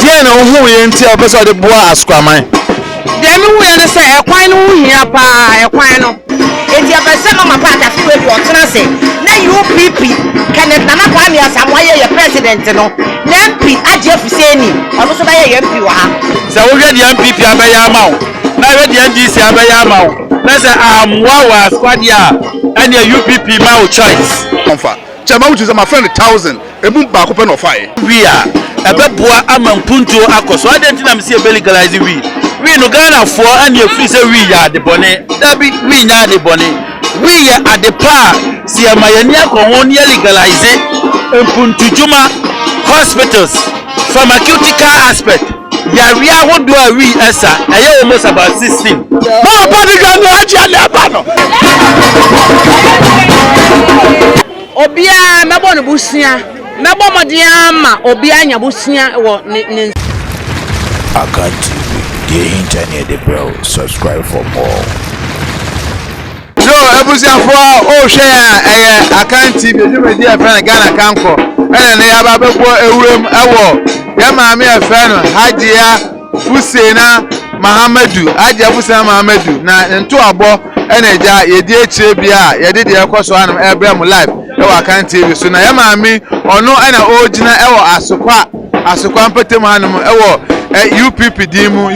deɛ na wo hu ye nti a pese de boa asukwaman deɛ me hu ye no sɛ ekwan no hu hia pa ekwan no enti abese mama pa ta fi we ɔtena se na UPP Kenneth Nana Kwame Asamoah ye president no na MP Agye Fuseni ɔno so ba ye MP wa ha sɛ wo hwɛ deɛ MPP abɛyɛ ama wo na hwɛ deɛ NDC abɛyɛ ama wo na sɛ amwa wa squad ya ɛne UPP ma wo choice Comfa chama wutu say my friend 1000 emu ba ko pe no fa we a ɛbɛboa ama mpuntuo akɔso adɛnti na me se be legalize we no Ghana for and you free say we ya de bone that be we nya de bone we ya at the par si amayani akɔho ne legalize mpuntujuma hospitals pharmaceutical aspect yaria wodo a we esa ɛyɛ almost about 16 ma body gan aji ale aba no obia mebo no busia mebo modia ma obia nya busia wo ne Akan TV, the internet the bell. Subscribe for more. so ebusiafo o hwe a Akan TV you dey friend Ghana kanko ene ne ya ba bebo ewurem ewo ya maame efe no Hajia Fusena Mahamadu Hajia Fusena Mahamadu na nto abo ene ja yedi echire bia yedi de ekoso anam ebrem live ewo Akan TV so na ya maame ono ena ogina ewo asokwa mpatem hanum ewo UPP dimu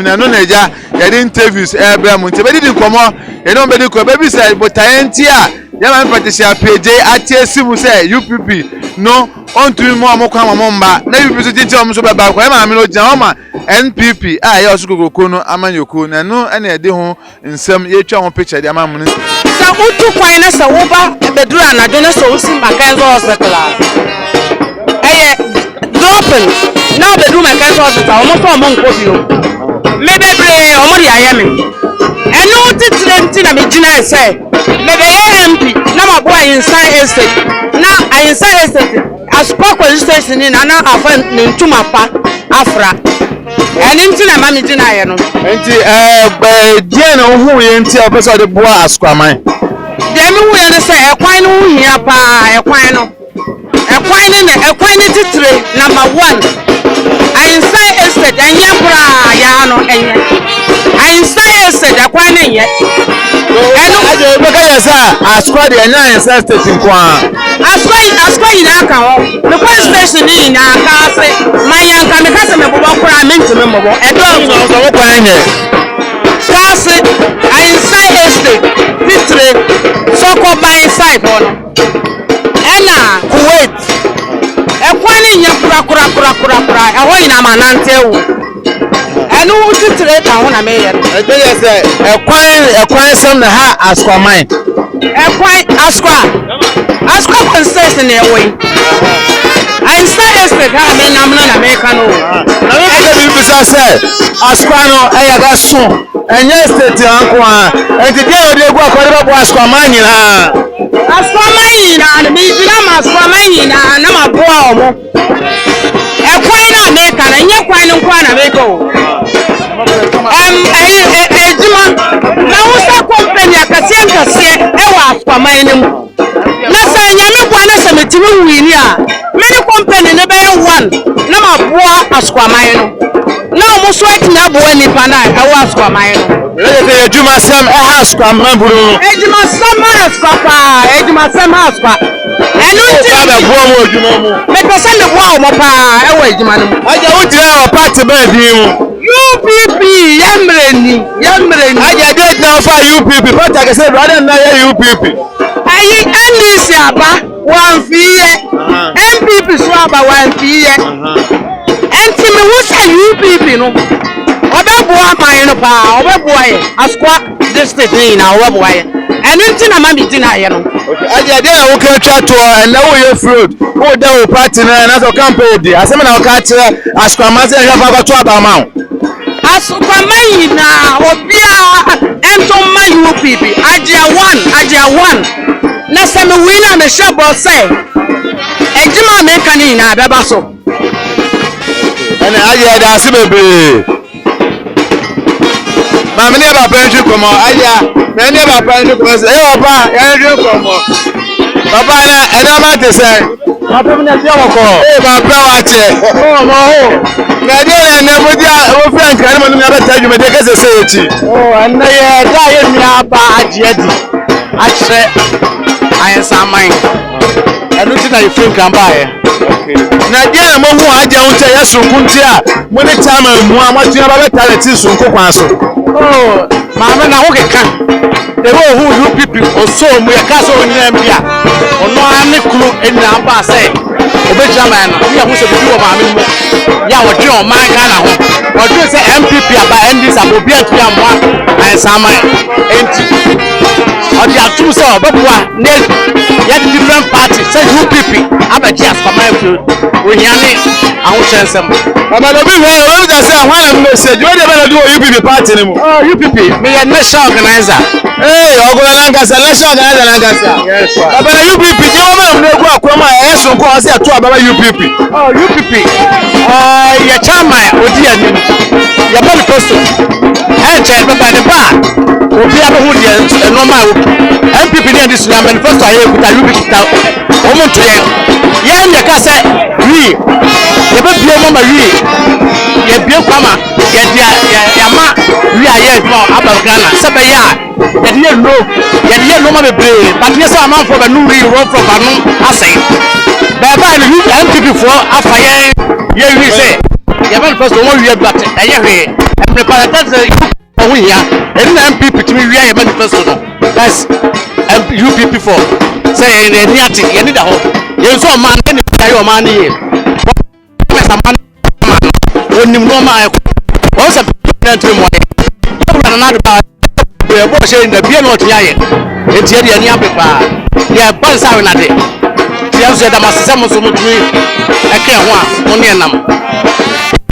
na no naija yedi interviews ebrem nti bedi nkomo ye no bedi ko bebi say botaenti a ya man patricia pj atiesimu say UPP no ontumi mo amokwa mamomba na UPP so tinti omso beba ko ya maame no gyan oma NPP a ya osukokoko no amanyoko na no ena yedi ho nsem ye twa ho picture di amamu no sa utu kwan na sa wo ba beduru anado na so usi Makenzo hospital dropping now beduru Makenzo hospital omo to omo nko bi o me bebre omo ri ayeme enu titire nti na me gina say me be MP na ma bo Ayinsan estate na Ayinsan estate aspo constituency ni na afa ntuma pa afra eni nti na ma me gina aye no enti die na hu ye nti a pese de boa asukwaman de me hu ye no say ekwan no hu hia pa ekwan no ekwan ni titire number 1 Ayinsan estate enye bra ya no enye Ayinsan estate ekwan ni ye enu aje be ka yesa asukwa de enye Ayinsan estate nkwa asukwa ina aka ho me kwa station ni ina aka se mayanka me ka se me bobo kura me ntime mbobo edo so wo kwa enye kasi Ayinsan estate titire soko by side ono ena Kuwait ekwani nya kura eho ina manante wo enu titire ta ho na me ye ebe yese ekwan sem na ha asukwaman ekwan askwa concession e wo Ayinsan estate ha me nam na me ka no na me be bi bisa se asukwa no eya ga so enye estate anko a enti de ode egu akore babo asukwaman nyina askwamayi na me jina maskwamayi na ma boa omo ekwan na me ka na nye kwan no kwa na me go ejima na wusa company akase ewa askwamayi ne mu na sa nya me kwa na se metimi wini a me ne company ne be 1 na ma boa askwamayi no na omo so atinya boa nipa na ewa askwamayi no Ele ejuma sam asukwaman buru ejima sam askwapa ejima sam askwapa enu ti ba boa mo ejuma mu me pese me boa omo pa ewa ejima no aja wutira wa party ba di mu UPP yamreni aja de na fa UPP party akese brother na ya UPP ayi NDC aba wan fiye MPP so aba wan fiye enti me wo say UPP no obeboa man no pa obeboa ye askwa district ni na obeboa ye enu nti na ma mi di na ye no aja de na wo ka twa to na wo ye fraud wo da wo party na so campaign di asem na wo ka tire askwa ma se ya fa to aba ma askwa man na obia ento ma UPP aja 1 na se me wina me shebo say ejima me kan ni na beba so ene aja da se bebe Mami ne ba pension komo aja me ne ba pension komo se oba ya ne komo baba na e da ma te se papa mi na ti o ko ba pe wa che o mo ho Na dia na mo dia wo frank na mo na beta dwuma de kase se echi. Oh, na ye da ye nua ba agye di. Achre ayensaman. Enu ti na ye frank amba ye. Okay. Na dia na mo hu agye ho che yesu kunti a mo ne chama mu a mo tua ba beta le ti sunko kwan so. Oh, mama na wo keka. Ewo hu UPP oso mu ye ka so nyina mbia. Ono ane kunu enya aba se. Obejama na ya hu se bi wo maame mu. Ya wo dwe o man Ghana ho. Wo dwe se MPP aba NDC abobi atu ya mwa ayesaman enti. Odi atu se obekwa ne ya different party say UPP abaji asfaman fu ohiane ahochrensem. Baba no bi ho o bi say hwan message we dey be do UPP party ni mu. Oh, UPP me ya national organizer. National organizer Nankasa. Yes, sir. Baba na UPP je wo ma mu egu akwama yesu nko o se ato ababa UPP. Oh, UPP. Ya chairman odi anim. Ya manifesto. Che baba ne ba. Obi abehu de normal MPP dey dis na manifesto aye kuta UPP ta. Omo to ye ne ka se wi. Ye be bie mo ma wi. Ye bie kwama ye dia ya ma wi aye dwo Ghana se be ya. Ye dey no ma bebre but ye say amanfo be no ri ro from anu asai. Baba ni MPP for afa ye wi say ye manifesto mo wi but aye hwe. Me parliament oh yeah, and MPP to me we are manifesto no. That's UPP for say any ati you need a hope. You so man any your man here. Man when you know my what's a president mo. You na na we are both saying the be not here. It's here the any paper. Yeah, boss have na dey. You say that must some so much me. I can't want money nam.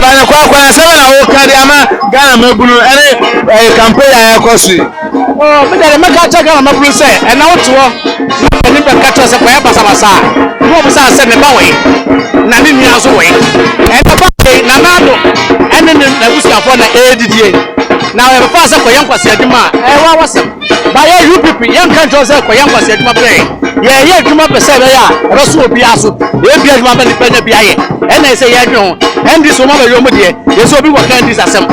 Bana kwa sema na wo kari ama Ghana mabulu ene campaign ya kosi. Oh, me dey make acha Ghana mabulu say e na woto na ni be kacha say kwa basa basa. No be say ne ba we. Na ni nua so we. E ba na nado ene ne na busia fo na edidie. Na we fa say kwa yankwasi adwuma wa wasem. Ba ya UPP yan kan jo say kwa yankwasi adwuma pre. Ye adwuma pe say be ya e be so obi aso. E bi adwuma be ni pe na bi aye. Ene say ye adwon. Endi so ma be yo mo de. Ye so obi wo kan dis asem.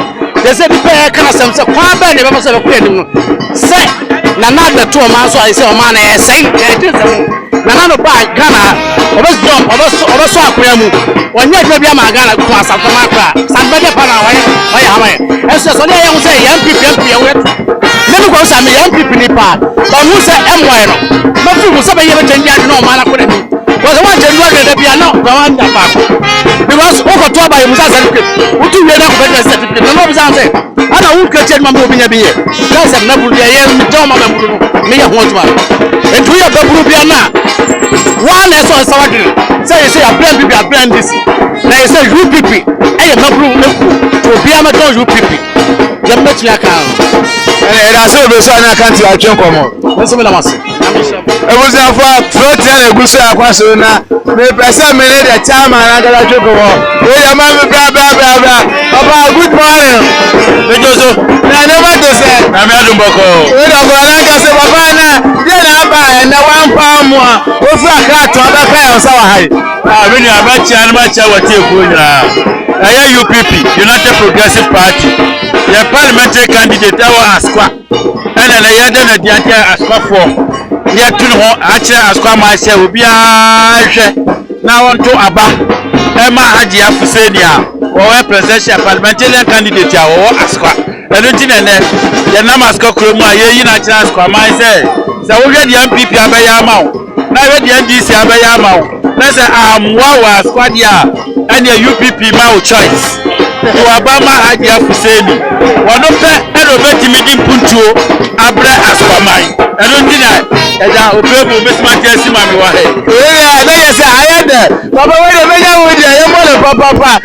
They say the pair can asem say kwa ba ne be so be ko enim no. Say na na da to ma so I say o ma na e say e tin say na na no ba Ghana obo so akoya mu. Onye adwa bi ama Ghana ko asafo ma kra. San be de pa na wa ya hama. E so de ye hu say MPP ye wet. Nenu ko say me MPP ni pa. Ba hu say MY no. Ma fu ko say be ye be change adi no ma na ko de ni. Because one change one de bia no ba wan da pa. Because who got to buy Musa certificate? Who to wear that certificate? No, no, say. I know who created my movie. That's a number. Me tell my mother. Me a huntsman. And we are the Brubiana. One is on Saturday. Say a brand this. Now you say UPP. I am not to be a matter UPP. Let me check out. And I saw the son I can't come on. What's the matter? I was there for floating a good question. Me person me need a chairman and I got to go. Hey, mama, blah blah blah blah. Papa, good morning. Because I never to say. I'm not Boko. We don't go like I say, Papa, na. Then I buy and the 1 pound more. We fly car to other car on our high. I mean, I'm not chatting about what you're going on. I hear UPP, United Progressive Party. Your parliamentary candidate, our Asqua. And then I had a Asqua for. Yet to know, actually, Asqua myself will be now on to Abba. Emma Hadia Fusenia, or presidential parliamentary candidate, or Asqua. The Lieutenant, the Namasco Kruma, United Asqua, myself. So we get the MPP Abayamau. Now we get the NDC Abayamau. Let's say, Wawa Squadia, and your UPP my choice. To Obama Hadia Fuseni. One of the elevated meeting Punto, Abra Asquamai. I don't deny that I will miss my guess in my way. I say, I had that. Papa, wait a minute with your mother, Papa.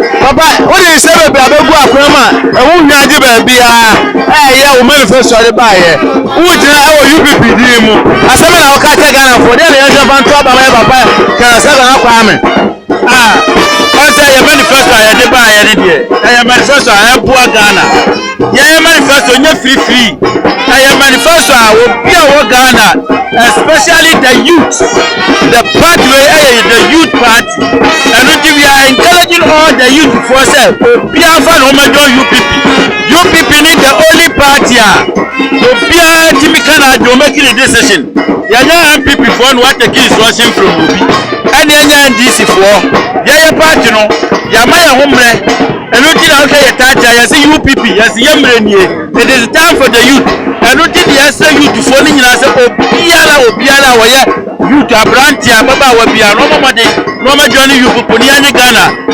What do you say about Grandma? I won't have to be a manifesto by it. Who did our UPP demo? I said, I'll catch a gun for the other one. Papa, can I say an apartment? Ọsẹ yẹ manifesto ayẹde ba ayẹde deɛ. Ɛyɛ manifesto ayɛboa Ghana. Yɛyɛ manifesto nye free. Ɛyɛ manifesto a obi a wɔ Ghana, especially the youth, the pathway the youth party. Ɛno nti we are encouraging all the youth for sɛ obi afa na wɔn join UPP. UPP ni the only party a obi a timi kana de wɔn making a decision. Yɛnyɛ MPP for no what take instruction from obi. Ɛna yɛnyɛ NDC for yɛyɛ party no yɛama yɛn ho mmerɛ. Ɛno nti na ɔkɛ yɛ taagya yɛsɛ UPP yɛsɛ yɛ mmerɛ nie. It is time for the youth. Ɛno nti de yɛsɛ youth for ne nyinaa sɛ obiara a wɔyɛ youth aberante a babaawa bia no ɔmɔmɔde na ɔmɛdwa ne youth po ne yɛne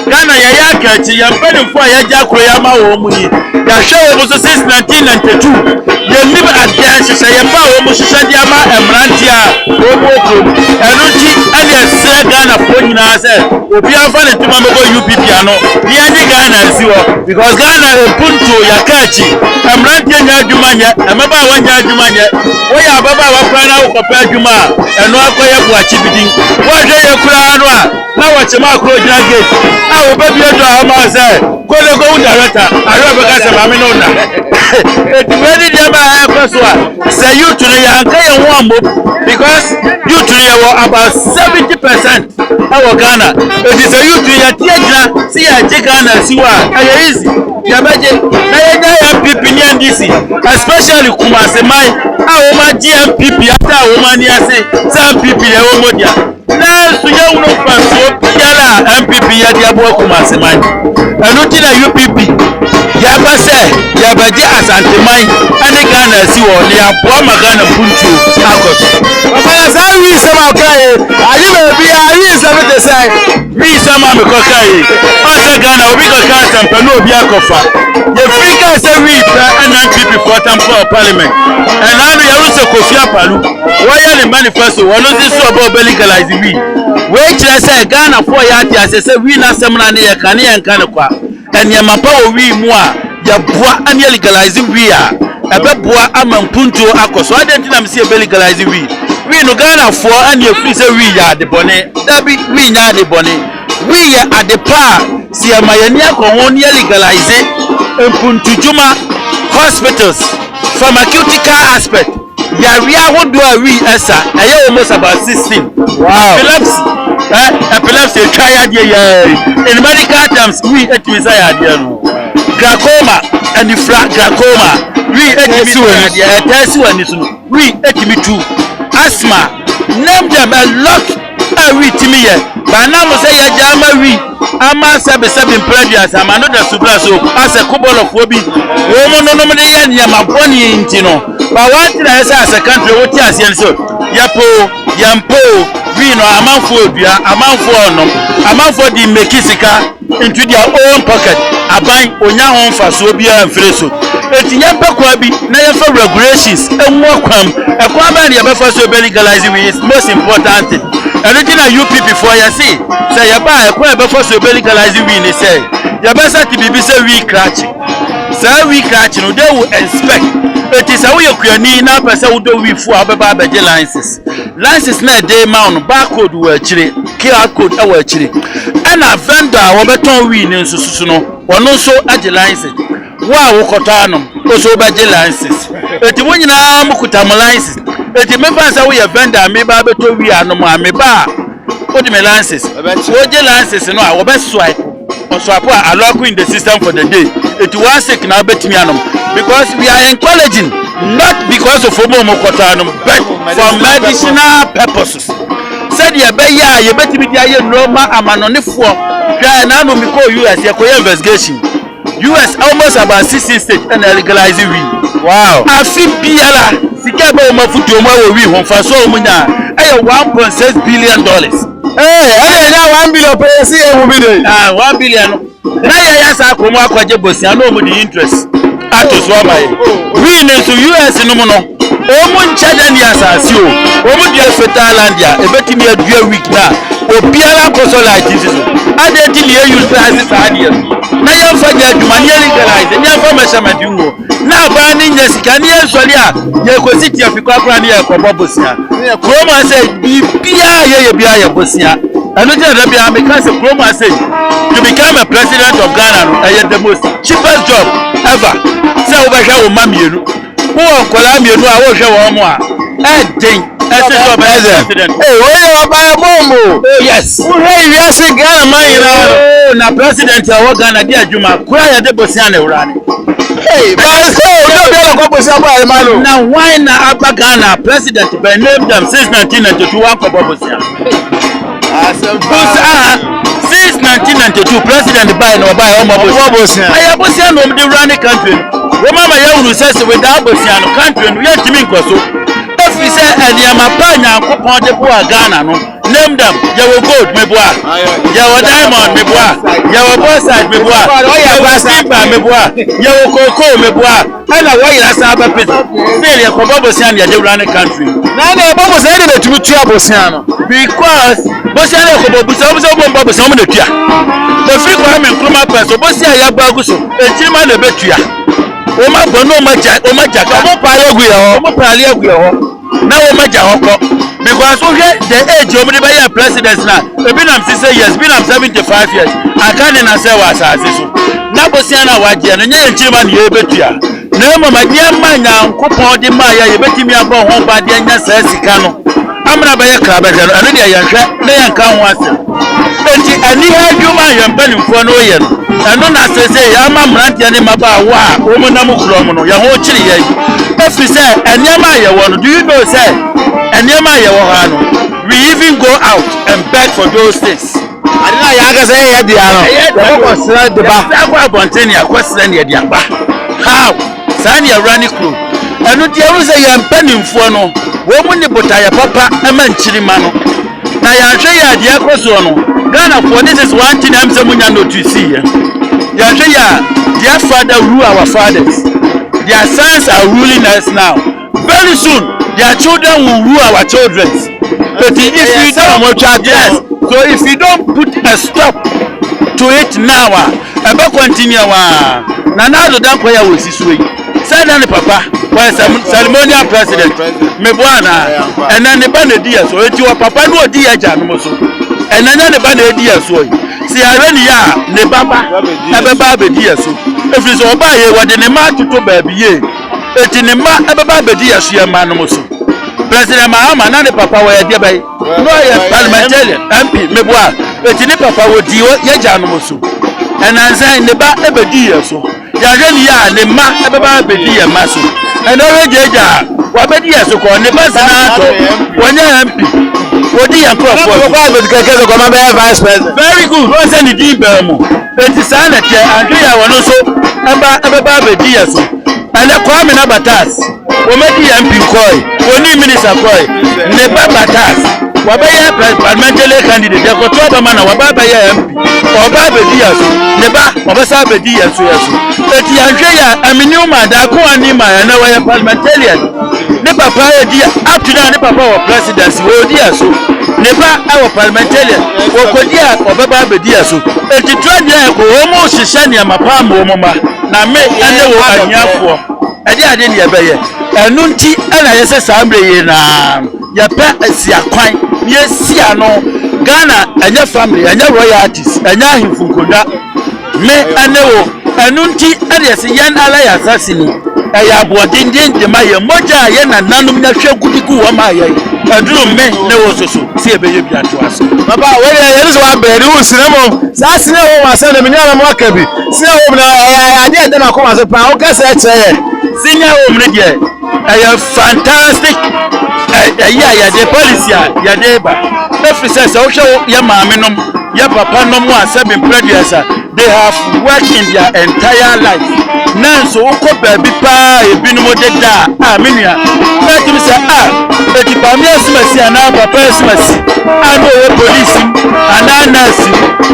Ghana yɛyɛ akakyi yɛn mpanimfoɔ a yɛgye akoro yɛ ama wɔn mu yi yɛahwɛ wɔn mu so since 1992 yɛnim adeɛ nhyehyɛ yɛn ba wɔn mu hyehyɛ de ama mmerante a wɔn mu okurom ɛno nti ɛne ɛsrɛ Ghanafoɔ nyinaa sɛ obiara fa ne ntoma mɛbɔ UPP ano ne yɛgye Ghana nsi hɔ because Ghana epunto yɛakakyi mmeranteɛ nyɛ adwuma nyɛ mmabaawa nyɛ adwuma nyɛ wɔyɛ ababaawa kora na wokɔpɛ adwuma a ɛno akɔyɛ boakyi bidin wɔhwɛ yɛ koraa no a na wɔkyema akoro gyina gate a wɔbɛbi adu a ɔma sɛ kɔlego wo director arɛ bɛka sɛ maame no na ɛtuwɛdi deɛ ba ɛkɔ so a sɛ youth no yɛanka yɛn ho ammɔ because youth no yɛwɔ about 70% ɛwɔ Ghana ɛti sɛ youth no yɛteɛ gyina sɛ yɛagye Ghana si hɔ a ɛyɛ easy yɛbɛgye na yɛnya MPP ne NDC especially Kumase man a wɔmagye MPP ata a wɔmani ase sɛ MPP yɛ wɔ mɔdia na so yɛwuno mfasoɔ biara a MPP yɛde aboa Kumase man ɛno nti na UPP yɛaba sɛ yɛbɛgye Asanteman ne Ghana si wɔ ne yɛaboa ma Ghana mpuntuo akɔ so. Ọ̀pọ̀lọpọ̀ sáà wí ìsẹ́mu ọ̀kẹ́ yìí àyè bèbí àyè ìsẹ́mu ti sẹ́. Wí ìsẹ́mu àmì kọ́kẹ́ yìí ọ̀sẹ̀ Ghana obi kọ̀kẹ́ àtẹ̀mpẹ́ ní obi akọ̀fà yẹ̀firi ká ẹsẹ̀ wí ìpẹ́ NNPP for temple of parliament ẹ̀nàánú yẹ̀rù sẹ̀ Kofi Apalu wọ́n yẹ ní manifesto wọn ló ti sọ ọ̀bọ̀ ọ̀bẹ̀ legalize wí wọ́n kyerẹ́ sẹ́ Ghana fọ́ yẹ àti àṣẹṣẹ́ wí n'asẹ́mu náà ni yẹ ká ní yẹn ká ní kwa ẹ̀nìyẹ̀mà pa wọ wí mu a yẹ bua ẹni yẹ legalize wí a ẹ̀bẹ̀ bua ama mpuntuo akọ so adé ntina mi si ẹ̀bẹ̀ legalize wí. We no Ghana for and you free say we are the bonnet. That be we are the bonnet. We are at the par. See a mayania con legalize Mpuntujuma hospitals from acutical aspect. Yaria what do we esa? I almost about 16. Wow. Epilepsy triad in medical terms we at Messiah glaucoma and the glaucoma. We at Messiah. We at me too. Asthma, name them a lot. We timi ye, but now we say ya jama we. Ama sabe impredias. I'm another subraso. As a couple of wobi. Woman no me ye ni ma boni intino. But what I say as a country, what you say so? Yapo, yampo. We no amanfo dua, amanfo onom, amanfo di mekisika into their own pocket. Aban onya hon faso bia mfreso. Etinya pekwa bi na ye for regulations enwo kwam ekwa ba ne be faso be legalize is most important thing. Anything that UPP for you say ye ba ekwa be faso be legalize we ni say ye be say bibi say we cratch. Say we cratch no they will expect. It is how you kwani na pese wo do we fu abeba beje licenses na dey mount barcode wo akire QR code e wo akire na vendor wo beton we ni nsusu no wono so age license wa wo kotano so beje licenses eti wo nyina mukuta mo licenses eti me fa say wo ye vendor me ba beto we anom ame ba wo di me licenses wo je licenses no a wo be swipe on swipe a lock in the system for the day eti one sick na betimi anom because we are encouraging not because of omo kotano but for medicinal purposes. Said ye be ya ye betimi dia ye normal amanonefo hwa na no mi ko US ye ko investigation US almost about 16 states and legalize we. Wow. Afi biala sika ba o mafutu o ma wo wi ho fa so o munya e $1.6 billion. Ẹ 1 billion pay see e wo bi dey. 1 billion. Na ye ya sa ko mo akwaje bosia na o mu di interest. Ato so ba ye. We ne to US no mo no. O mu nchaja ni asasi o. O mu dia fetalandia e betimi adua week na. Obiara consolate this. Adenti liye use prices adia. Na ye fa nya adwuma ni legalize. Nya fa measurement ngo. Na ba ni nya sika ni ensori a ye ko city afiko akra ni ye ko bobosia. Ko ma say bibia ye bia ye bosia. And nothing that be because of Chroma say to become a president of Ghana, I had the most cheapest job ever. So over here with Mammy, who on Columbia, I was your more. And think as a job as president. Hey, where you buy a bomb? Yes. Hey, you are saying Ghana, man. Now president of Ghana, dear Juma, cry the Bosiana running. Hey, now why not Abba Ghana president by name them since 1992 for Bobosia? Since 1992 president by no by Bobosia. I have Bobosia no the running country. Remember you says without Bobosia country we are Jimmy Koso. If we say and Yamapanya coupon de Boa Ghana no name them you will gold me bois. You will diamond me bois. You will bossite me bois. You will simba me bois. You will cocoa me bois. And I why you have a pit. Still you come Bobosia and you run the country. Now the Bobosia is to be Bosiano. Because Bosiana Bobosia the Tia. The free women come up as Bosia Yabaguso, a Chima the Betia. Oma Bono Maja, Oma Jaka, Oma Palio, now Oma Jahoko. Because the age of the presidents now, the Binam 60 years, Binam 75 years, I can't say was as this. Now Bosiana Wajian and Chima Yebetia. No, my dear man, now, Coupon de Maya, you bet me about home by the Anya Sicano. I'm not by a club, and I am come once. And he had you my penny for no year. And no, I say, I'm a man, Yanimaba, woman, Namukromo, your whole chili. If we say, and Yamaya, do you know, say, and Yamaya, we even go out and beg for those things. I didn't say, the how? Sanya running crew. And what you say, I'm penning for no. Woman, the Botaya Papa, a man chili mano. Now, I show you the Acosono. Ghana, for this is one thing I'm someone you know to see. Yashaya, their father rule our fathers. Their sons are ruling us now. Very soon, their children will rule our children. But if you don't, yes. So if you don't put a stop to it now, I will continue. Now, the Dankoya will see swing. Say papa was a ceremonial president. Me buana and then the band dear so it your papa no dear Janoso. And then the band dear so. See I really are ne baba ebe baby dear so. If it's all by what in the man to baby ye. It in the man ebe baby dear so man moso. President Mahama na the papa were dear by no parliamentarian MP me bua. It in the papa would dear ye Janoso. And I say in the back ebe dear so. Yajeni ya ne ma ebeba bedi ya maso eno rejeja wa bedi ya so ko ne pasana to wonya MP odi ya crop for ba be keke ko ma be vice president very good won say ni di be mo eti sa na tie ande ya wono so ebeba bedi ya so ene kwa me na batas o medi ya MP koi oni minister koi ne ba batas wa be ya parliamentary candidate ya ko to ba mana wa ba ya MP o ba bedi ya so ne ba o ba sa bedi ya so eti ya aminiuma da ko anima ya na wa parliamentarian ne papa ya dia up to now ne papa wa presidency wo dia so ne ba our parliamentarian wo ko dia o baba be dia so eti trade ya ko wo mo hihye ne mapa mo ma na me ene wo anyafo ade ade ne be ye enu nti ana yese sambre ye na ya pe asia kwan ye sia no Ghana anya family anya royalties anya ahimfunkoda me ene wo enunti adese yan ala ya asasini ya bodindin de maye moja ye na nanum na hwegudigu wa maye aduru me ne wo soso si ebeye bia to aso baba we ye so abere wo sinemo sa sine wo wa se na me nyama mo akabi sine wo na ade ade na ko ma so pa o ka se che sine wo mre de fantastic ya de policy ya de ba efise se wo hwe ya maame nom ya papa nom wa seven predecessor they have worked in their entire life. Nanso uko baby pa ebinumo deda aminia. Let me say eti pa mi asimasi ana papa asimasi. Ano we police ana nurse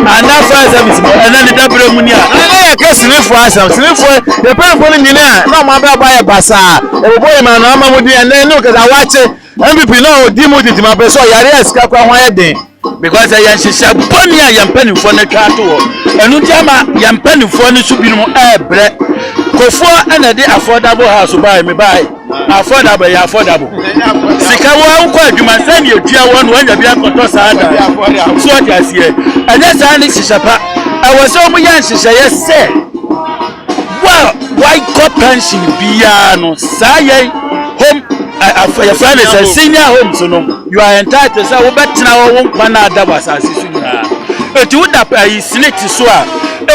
ana fire service ana ni dabere munia. Ana ke sinifo asam sinifo the people ni na na ma ba ba basa. E boy ma na ma mudi and no cause I watch MVP no di mudi ti ma person yare esika kwa ho eden. Because I am shisha boni a yampani for the trato. Enu jama yampani for the subinu ebre. Kofo ana de affordable house buy me buy. affordable ya affordable sika wa ukọ adwuma sani etua won wanya bia koto saada so ati asie anya sani sisapa awoso mu yan sishaye se why co pension bia no saye home your friend is a senior home so no you are entitled say wo betina wo nkwa na adaba asase so nyina eti wo da snake so a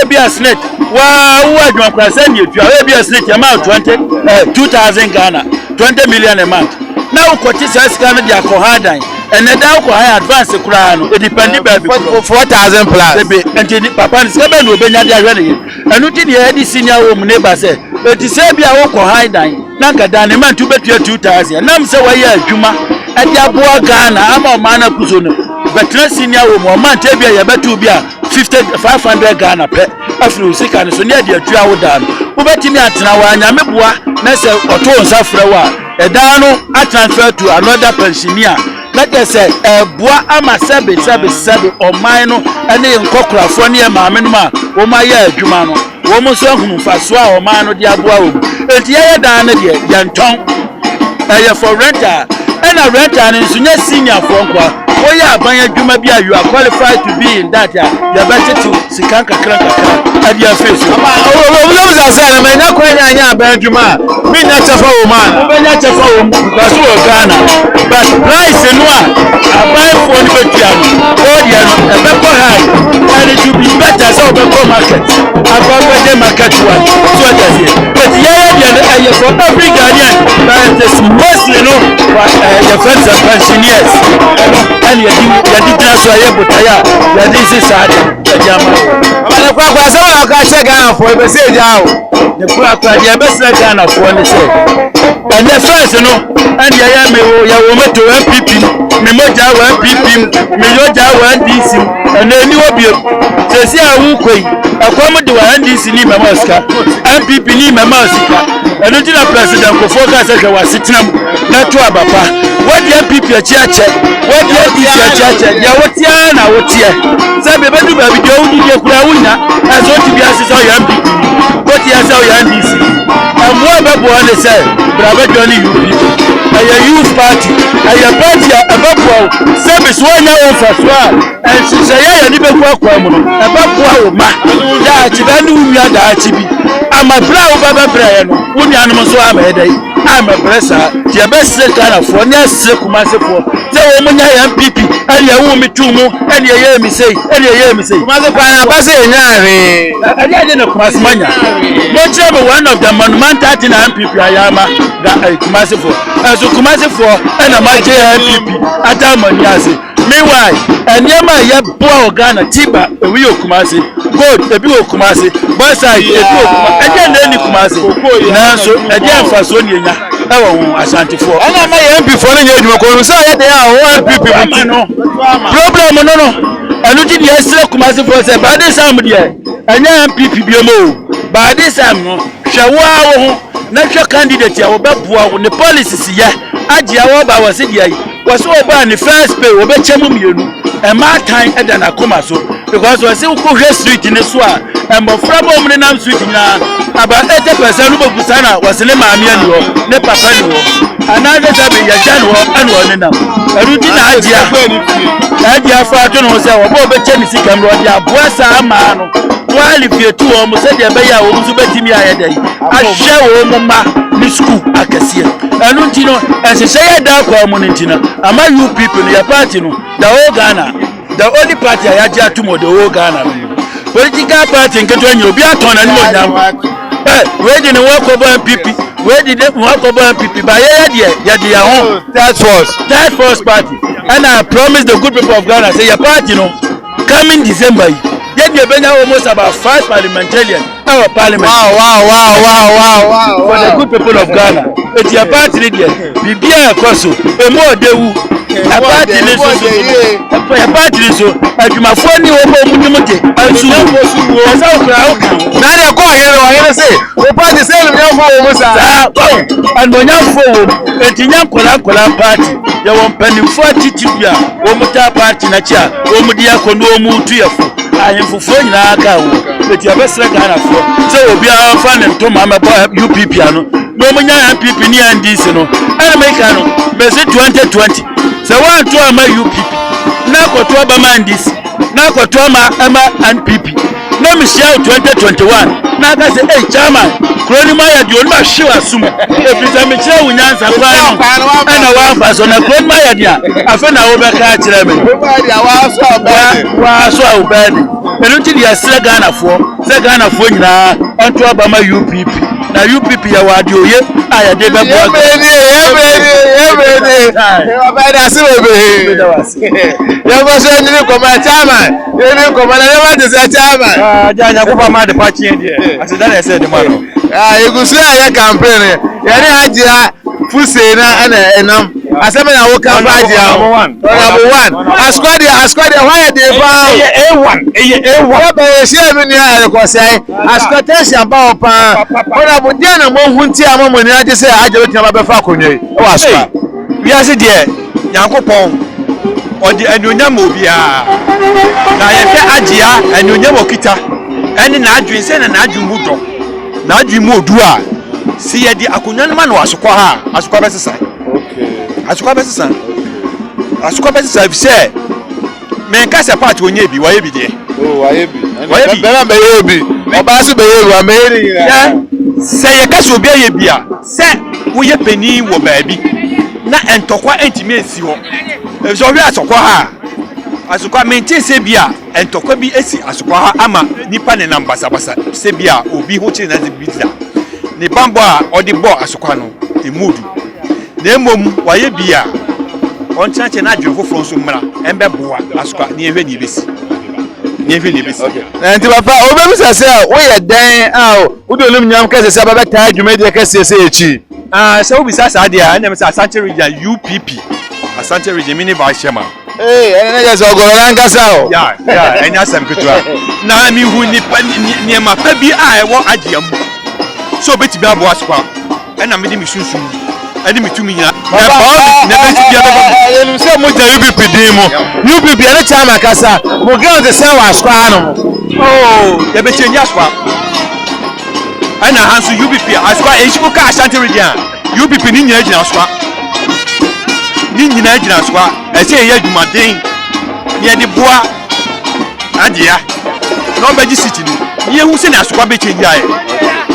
ebia snake wa adwuma kwa sani etua ebia snake amount 2000 Ghana 20 million a month now kwoti sika no dia ko hadan ene da ko high advance kura no e depend ba bi 4000 plus ebe enti papa ni sika no obenya dia hwe ne enu ti dia di senior home neighbor say eti say bia wo ko hadan na nka ne man tu betua 2000 nam say wa ya adwuma e dia boa Ghana ama ma na kuzo no betra senior home o man te bia ya betu bia 500 Ghana pe afro sika ne so ne dia tua wo dan wo betimi atena wa anya meboa na say oto nsa frɛ wa edano a transfer to another pensioner like I said boa ama sebe oman no ene nkokrafo ne maame no ma wo ma ya adwuma no wo mo so hunu faso a oman no de aboa wo enti ye dan ne de yanton for renter ena renter ne nsunya senior for nkwa wo ya aban adwuma bia you are qualified to be in that ya better to sikan kakra adia face o za say na nya kwanya anya aban adwuma mi nya chafa wo man obenya chafa wo because wo Ghana but price no aban for ni betia no o dia no e be ko high and it will be better so be go market agba the market one so that here but yeah dia for every Ghanaian that is mostly no your friends and pensioners and you transfer your butaya ya this is sad jama amana kwa sawa ka che Ghana for be say jao ne kwa dia be say Ghana for ne say and the first no and ya me wo meto MPP me moja wa MPP me yoja wa NDC and eni obi se si awu koi akwam de wa NDC ni mema osika MPP ni mema osika enu ti na president ko focus se wa sitinam na to abapa what the MPP achiache what the NDC achiache ya wotia na wotie se be bedu ba bi de wudi de kura wunya aso ti bi asisa ya MPP what ya say ya NDC amwa be bo ne se braba joni UPP aya youth party aya party ababo service wonya won faswa and she say ya ni be kwa mu no ababo wo ma da chi ba ni wumia da chi bi ama bra wo baba bra ya no woni anum so ama edai ama pressa je be se kana fo ne se kuma se fo se wo munya ya MPP aya wo mitumu ene ye mi sei kuma se kwa na ba se nyaare ade na kuma se manya no chebe one of the monumental thing na MPP ayama ga kuma se fo so kuma se fo ena ma je MPP ata mani ase meanwhile eniema ye boa Ghana tiba ewi okumase gold ebi okumase bonsai ebi okumase eje na ni kumase na so eje afaso ni enya ewo won asantifo ana ma ye MPP for nya adwuma ko so ye de a o MPP muti no problem no anu ti de esre kumase for say ba de sam de enya MPP biomo ba de sam no hwewa wo ho na hwe candidate ya wo beboa wo ne policies ye agye awo ba wo se de ayi waso oba ni first pay wo be chemu mienu e ma tan eda na koma so because we say wo ko hwe street ni so a embo frabo omne nam street na aba 80% no be sana wasene maami ani ho ne papa ni ho anade sabe ya jan ho anu ho ne nam erudi na agye afa to no se wo be chemi sika mro de aboa sa ama no wali fietu wo mo se de be ya wo so betimi ayedai ahwe wo mo ma ni school akasie anu ntino esese ya da kwa mu ntina ama you people your party no the whole Ghana the only party I had to the whole Ghana political party nketo anya obi aton na ni onyam we dey work over MPP we dey work over MPP by ya dey home that force party and I promise the good people of Ghana say your party no coming December ye dey benya almost about 5 parliamentarians our parliament wow for the good people of Ghana it's your party there bibia ekoso emu odewu a party ni so a party so adwumafo ni wo mo munyumte ansu wo asa okra na de ko here say o party say no nyafo wo mo sa and onyafo wo etinya kola party ye won panifo titibia wo muta party na chia wo mudi akono wo mutu yefo ayemfofo nyina aka wo eti abesre Ghana fo say obi afa ne ntoma mebo UPP ano no munya MPP ni NDC no ana make no be say 2020 say one to ama UPP na ko to ba ma NDC na ko to ma NPP na me share 2021 na ga say eh chairman kroni ma ya di onu ma hwe asum e bi say me kire wunyansa kwa no ana wa fa so na kroni ma ya di afa na wo be ka kire me wa so obedi enu ti di asre Ghana fo nyina onto Obama UPP na UPP ya wadi oye aya de be bo yebedi obedi asibebe ya go so ni ko ma chairman ni ko ma na ma de say chairman janya ko ma de party en dia asida na say de ma no igusu ya campaign ya ni hajia fuse na ana enam asema na wo kan hajia number 1 asquad why dey A1 ya ba share me ni ya ko say asquatation ba opa ona bu dia na mo hunti amamo ni age say aje wetin ba be fa konwe e wa asqa wi ase de yankopon odi anuonyam obia na ye hwe agea anuonyam okita ene na adwen se na adwen mu do na adwen mu odu a si ye di akonwan ma no asokwa ha asokwa besesa asokwa besesa se men ka se part onye bi waye bi de waye bi bela be ye bi oba su be ye wa me ni ya se ye ka se obi ye bi a se wo ye pani wo baabi na entokwa entime esi ho e so wi asokwa ha asokwa menti se bi a entokwa bi esi asokwa ha ama nipa ne namba sabasa se bi a obi ho chi na de bi da ne bambo a odi bo asokwa no emudu na emom waye bi a on chache na adwen foforo so mra embe boa asokwa ne ehwe ni besi nti papa obem sase wo ye den wo do lum nyam kase se baba ta adwuma de kase se echi se wo bisa sa dia na me sa Asante Region UPP Asante Region mini vice chairman ene na so goro nan kasa o ya enya sam kitwa na mi hu ni ma pa bi a ewo agiam so beti bi abo aspa ena me di mi sunsun eni mi tumi nya na be ti bia baba enu se mo ja UPP din mo UPP ene chairman kasa mo gan de se wa aspa no ya be chenja aspa ana hansu UPP aspa e shiko ka Asante Region UPP ni nyina gina aspa ni nyina gina aspa e se ye adwumaden ye de boa adia no be ji city ni ye hu se na aspa be chenja ye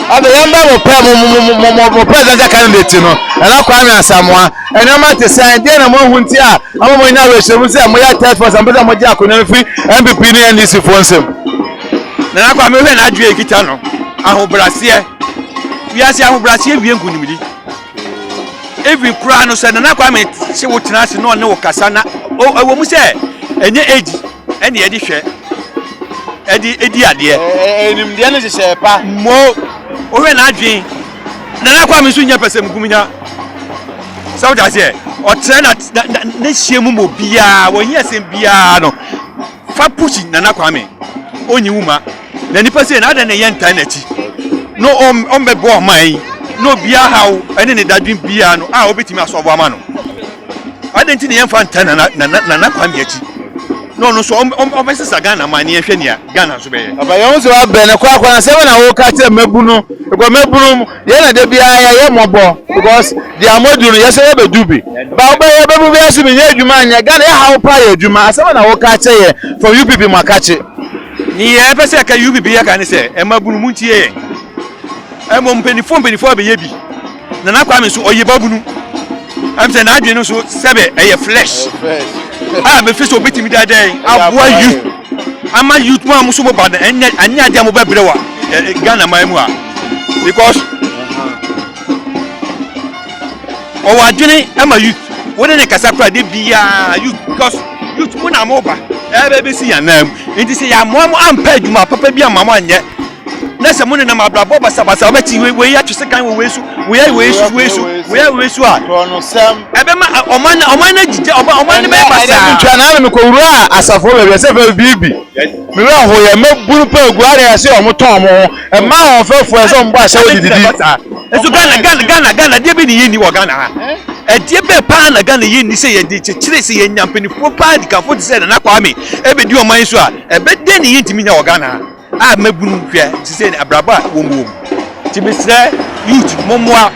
abe yamba mo president candidate no na kwa mi asamoa ene ma te say dey na mo hunti a amamo ina we shemu say mo ya test for some mo ji akonya fi MPP ni NDC for nsem na kwa me hwe na adwe ekita no ahobrase wiase ahobrase wie nkunimdi every kura no say na kwa me se wo tena se no ne wo kasa na wo mu say enye age ene ye di hwe edi ade enim de ne se pa mo owe na adwen na kwa me so nya pese mguminya so that say o tre na hiemu mo bia wo hia sem bia no fa pushi na kwa me onyi wuma na nipa say na ada na yenta na chi no on be bo man no bia hawo ene ne dadwen bia no a obetimi asobo ama no adenti ne yemfa ntana na kwa me achi no so on be sesa Ghana man ne hwe ne Ghana so be aba yon so abe ne kwa na se na wo ka te mabunu ko mabunu ye na de bia ya ye mobo because the amodunu ye se ye be dubi ba oba ye be bu bia so me ye adwuma anya Ghana ye hawo pa ye adwuma asema na wo ka che ye for UPP makache ni ye pese ka UPP ya ka ne se e mabunu muntie ye e mo mpenifo be ye bi na kwa me so oye babunu am se na adwenu so sebe e ye flesh me fi so betimi daden aboa youth ama youth mo amuso mo bad anya dia mo bebrewa Ghana man mu a because o wadwene ama youth wona ne kasa kra de bia youth because youth mo na mo ba e be si yanam nti se ya mo ampa adwuma papa bia mama anye na se mo ne na mabrabo basabasa obeti we ya twese kan we su a to no sam ebe ma oman na jije oman ne be basa ntwa na me ko wuru a asafo be se fe bibi me we ho ye maburu pa guare ya se o mo ton mo e ma ho fefo e so mbo a se odididi esu Ghana de be ni yini wo Ghana ha e de be pa na Ghana yini se ye de chire se ye nyampanifu pa di ka fo se na kwa me e be di oman so a e be de ni yintimi nya wo Ghana ha a mabunu hwe se ne abraba wo mo Timisre youth momwa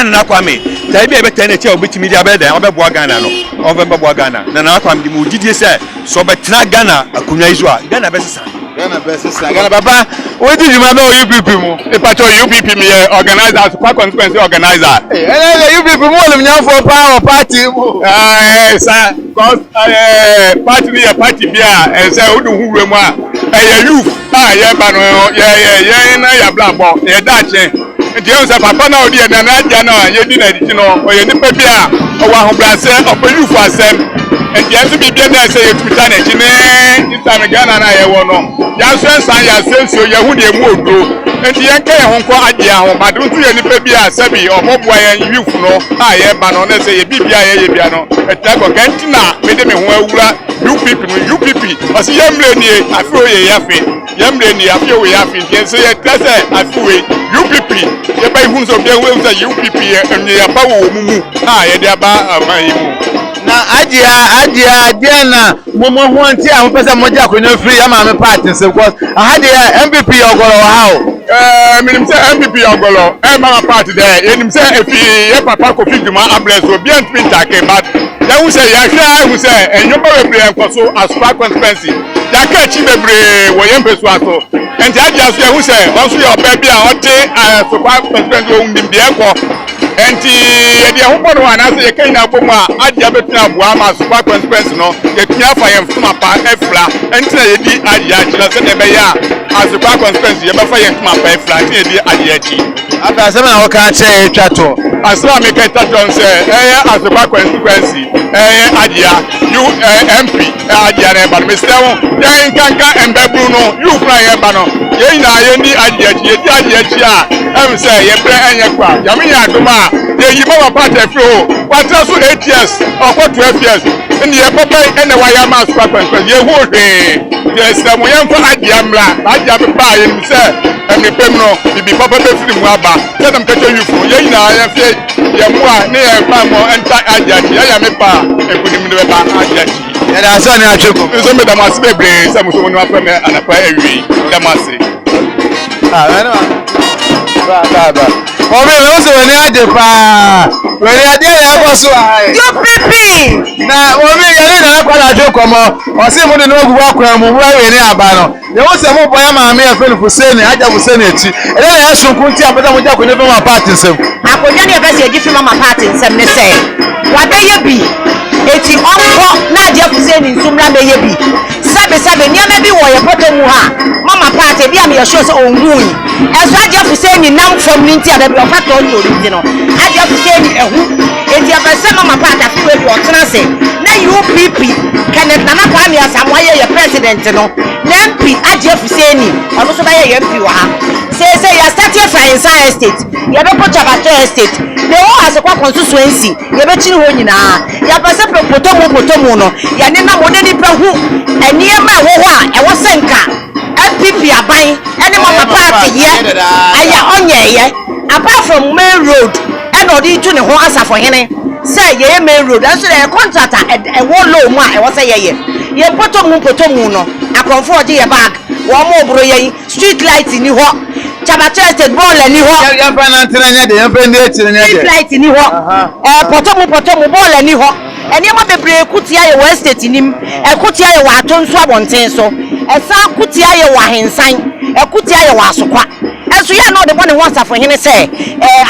na kwame ta bi e beta na che obetimi dia be dan obeboa Ghana no obeboa Ghana na kwame di mu gidie se so betena Ghana akunwa izo a Ghana besesa Ghana baba we di juma be UPP mu e pa cho UPP me organizer super consequence organizer UPP mu ole mnyafo power party mu sir cause party ni party bia say odu huwe mu a youth ye ba no ye na ya blabo ye da che nti o se papa na odi na na aja na ye di na di no o ye nipa bia o wa ho brase o youth asem nti ase bibia na say ye tuta na chi ne instant Ghana na ye wo no ya so san ya senso ye hu de mu odo nti ye nka ye ho nko aje aho badu ntu ye nipa bia sabi o mo boa ye youth no a ye ba no na say ye bibia ye bia no etago kenti na me de me ho awura UPP o si ye mle ni afi o ye yafe ye mle ni afi o ye yafe nti so ye tese afi we UPP ye ba hu so bia hu so UPP ye ya ba wo mumu a ye de aba aman mu na adia dia na momo ho anti a mo pesa mo ja konya free ya ma me party se because adia MPP ogolo ha o minim say MPP ogolo ma party there enim say efi ye papa ko fi duma ambulance obi antimi take but ya hu say ya hwa hu say enyoma bebre enkoso as far consequence ya ka chi bebre wo ye mpesu aso enti adia so ya hu say onso ye oba bia ote so far consequence o ndim de enko enti ye de ho bono ana say ye kan na bomu a adia betuna boa ma so far consequence no ye tia fa ye mfuma pa efla enti na ye di adia chira se de be ya as far consequence ye be fa ye mfuma pa efla enti ye di adia chi aka se na wo ka che twato asra me ka twato se as far consequence adia you MP adia na ba me sewo ye nkanka embebru no you fra ye ba no ye na ye ni adia chi ye di adia chi a em se ye bre enye kwa ya me ya duma ye yi ma party fi ho watra so 8 years or 12 years ndi ye papa ene wa ya ma super consequence ye ho hwe ye se mo ye mfa adia mra adia be ba ye se emi pem no bibi papa be firi mu aba se dem kecho yufu ye na ye fi ye mu a ne ye pa mo enta adia chi ya me pa ekunim ne be ba adia chi ya da so ni atweko so me da ma se bebre se mo so mo afa me anapa ewi da ma se ba obi me o se we ni aje pa we ni ade ya bo so ai UPP na obi ya ni na kwa atweko mo o se mo ni no gugu akwa mo wa we ni aba no ye o se mo boya ma me e fe Hussein aja Hussein echi ele na ya shunku nti abeda mo ja ko ne be ma party nsem akonya ne be se egi fi mama party nsem ne se wa be ye bi eti onko na aja Hussein nsumra be ye bi sabe ni ame bi wo ye poto mu ha mama party bi am ye show so onwui eso aja Hussein nam from ni nti ade bi o fato ni ori no aja Hussein ehu eti abese mama party afi we otena se na UPP Kenneth Nana Kwame Asamoah ye president no na MP aja Hussein ono so ba ye MP wa ha say you started from inside estate you be put Chabato estate the whole as a constituency you be chiri ho nyina ya pese potomu no ya ne na mo ne nipa hu eniema wo ho a e wo senka MPP aban ene mama party ye aya onye ye apart from main road and odi tu ne ho asafo hene say ye main road and so the contractor e wo low mu a e wo say ye potomu no akonfo oje ye bag wo mo bro ye street light ni ho Chabato estate ball ni ho ya pa na ntena nya de ya pa ndi echi nya de street light ni ho potomu ball ni ho eni ma bebre kutia ye wa estate nim kutia ye wa atonso abonten so esa kutia ye wa hensan kutia ye wa asokwa enso ya no de bone ho asafo hene se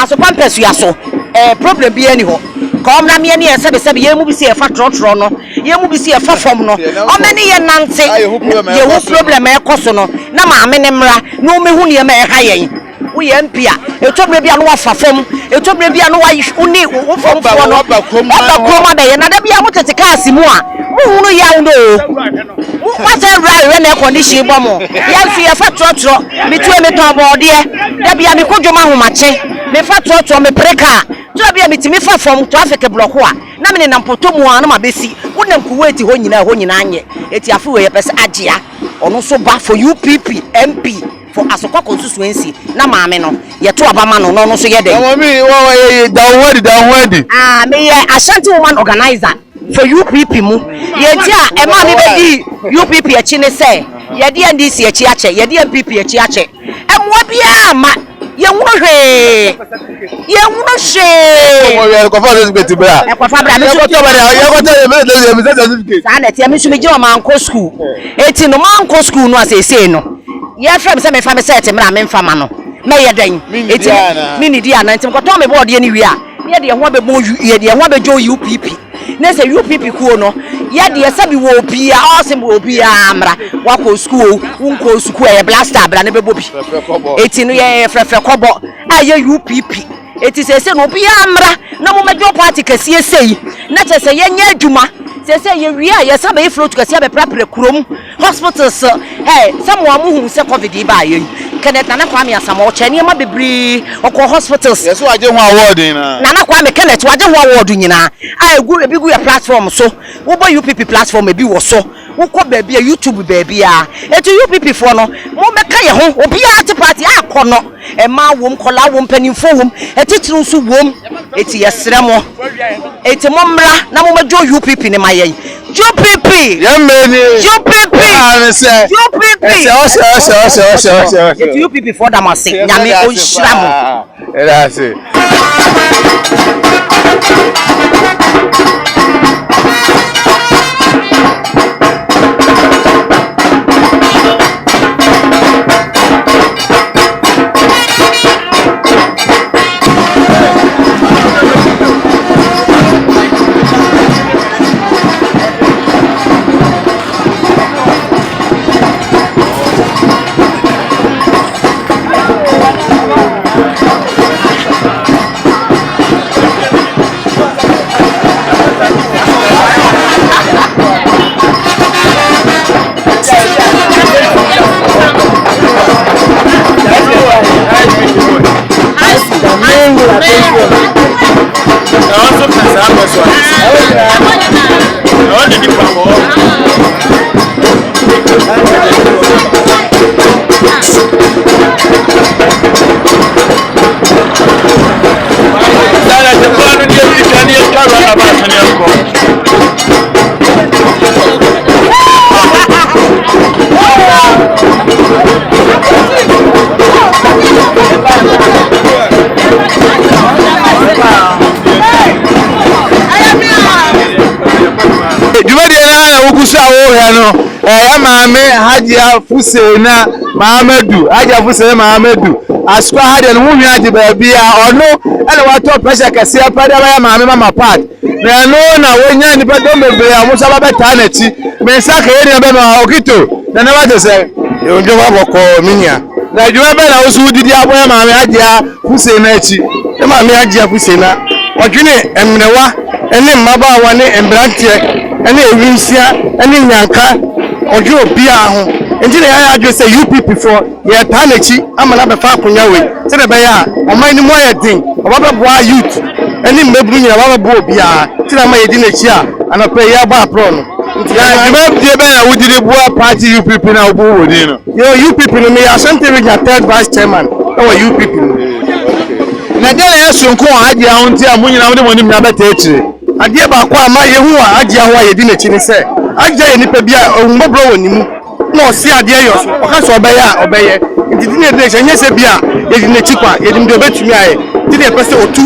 asokwa mpesu ya so problem bi ani ho kom na me ni sebe ye mu bi se fa trotro no ye mu bi se fa fom no o me ni ye nante ye hu problem e koso no na ma me ne mra na o me hu ne ma e ha yen wo ye mpia etobere bia no wa fa fom etobere bia no wa uni wo fom fo no oba koma be ye na da bia mo tete kaasi mu a mo hunu ya ndo wa se ra na condition bo mo ya fi fa trotro mi tu me ton bode da bia mi kodwoma homache me fa trotro me preka to bia mi timi fa fom traffic block ho a na me na mpotomu a na ma besi wo nam Kuwait ho nyina anye eti afi we ye pese agea ono so ba for UPP MP for Asokwa constituency na maame no ye to abama no so ye den mami wo down wadi me ye Ashanti woman organizer for UPP mu ye ti a e ma me be di UPP a chi ne se ye di NDC a chi ache ye di MPP a chi ache e mo bia ma ye wohwe ye wohwe we are confirm certificate bra e kwa fabra me so to bra ye go to me certificate sa na tie me so me je o man ko school eti no man ko school no asese no ye frem se me fa me set mra me mfa ma no me ye dan eti mini dia na ntim ko to me board ye ni wi a ye de ho be bo ye de ho be jo UPP na se UPP kuo no ye de sabi wo obi a awesome obi a amra wa ko school unko school e blaster bra na be bobi eti no ye frefre kobo a ye UPP eti se no obi amra na mo mejo party kase sei na che se ye nya adwuma se ye wi a ye sabe e float kase be prapre kurom hospitals some wa mu hu se covid ba ye Kenneth Nana Kwame Asamo cheni ma bebre okọ hospitals yes wa je ho award na Nana Kwame Kenneth wa je ho award nyina a egu ebi gu ya platform so wo bo UPP platform ebi wo so wo kọ ba bia YouTube ba bia etu UPP fo no mo meka ye ho obi a te party akọ no e ma wom kola wom panimfo wom etitru nso wom eti yesre mo eti mo mra na mo majo UPP ni maye UPP yemeni UPP say UPP o eti UPP for damase nyame o hira mo that's it ya maame Hajia Fusena Mahamadu Hajia Fusena Mahamadu askwa Hajia no hu ade ba bia ono ele wato pressure kase apada ba ya maame mama part na no na wonya ni ba don bebe ya musa ba beta na ti me saka ye ni be ma okito na na wa se yo njo wa boko minia na juma be na usu didi abo ya maame Hajia Fusena achi ya maame Hajia Fusena odwene emrewa ene mmaba wa ne embrante ene ewinsia ene nyanka ojo bia ho enti na ya adwo say UPP for ye tanechi amana be fa akonya we se de be ya oman ni mo ye din oba be boa youth ene mmeburu nyina oba be boa bia ti na ma ye di nechi a ana pe ya ba pro no enti ya be die be na wudire boa party UPP na obo wodi no yo UPP no me Asante Regional third vice chairman o UPP no na de na sonko Hajia ho nti a munyina wo de monim na beta echire ade ba kwa ma ye hu a Hajia ho a ye di nechi ni se Hajia ye nipa bia ohumobro wonimu no si ade yo so o ka so obeya obeye nti di ne de enye se bia ye di nechi kwa ye di mde obetumi aye di de pese otu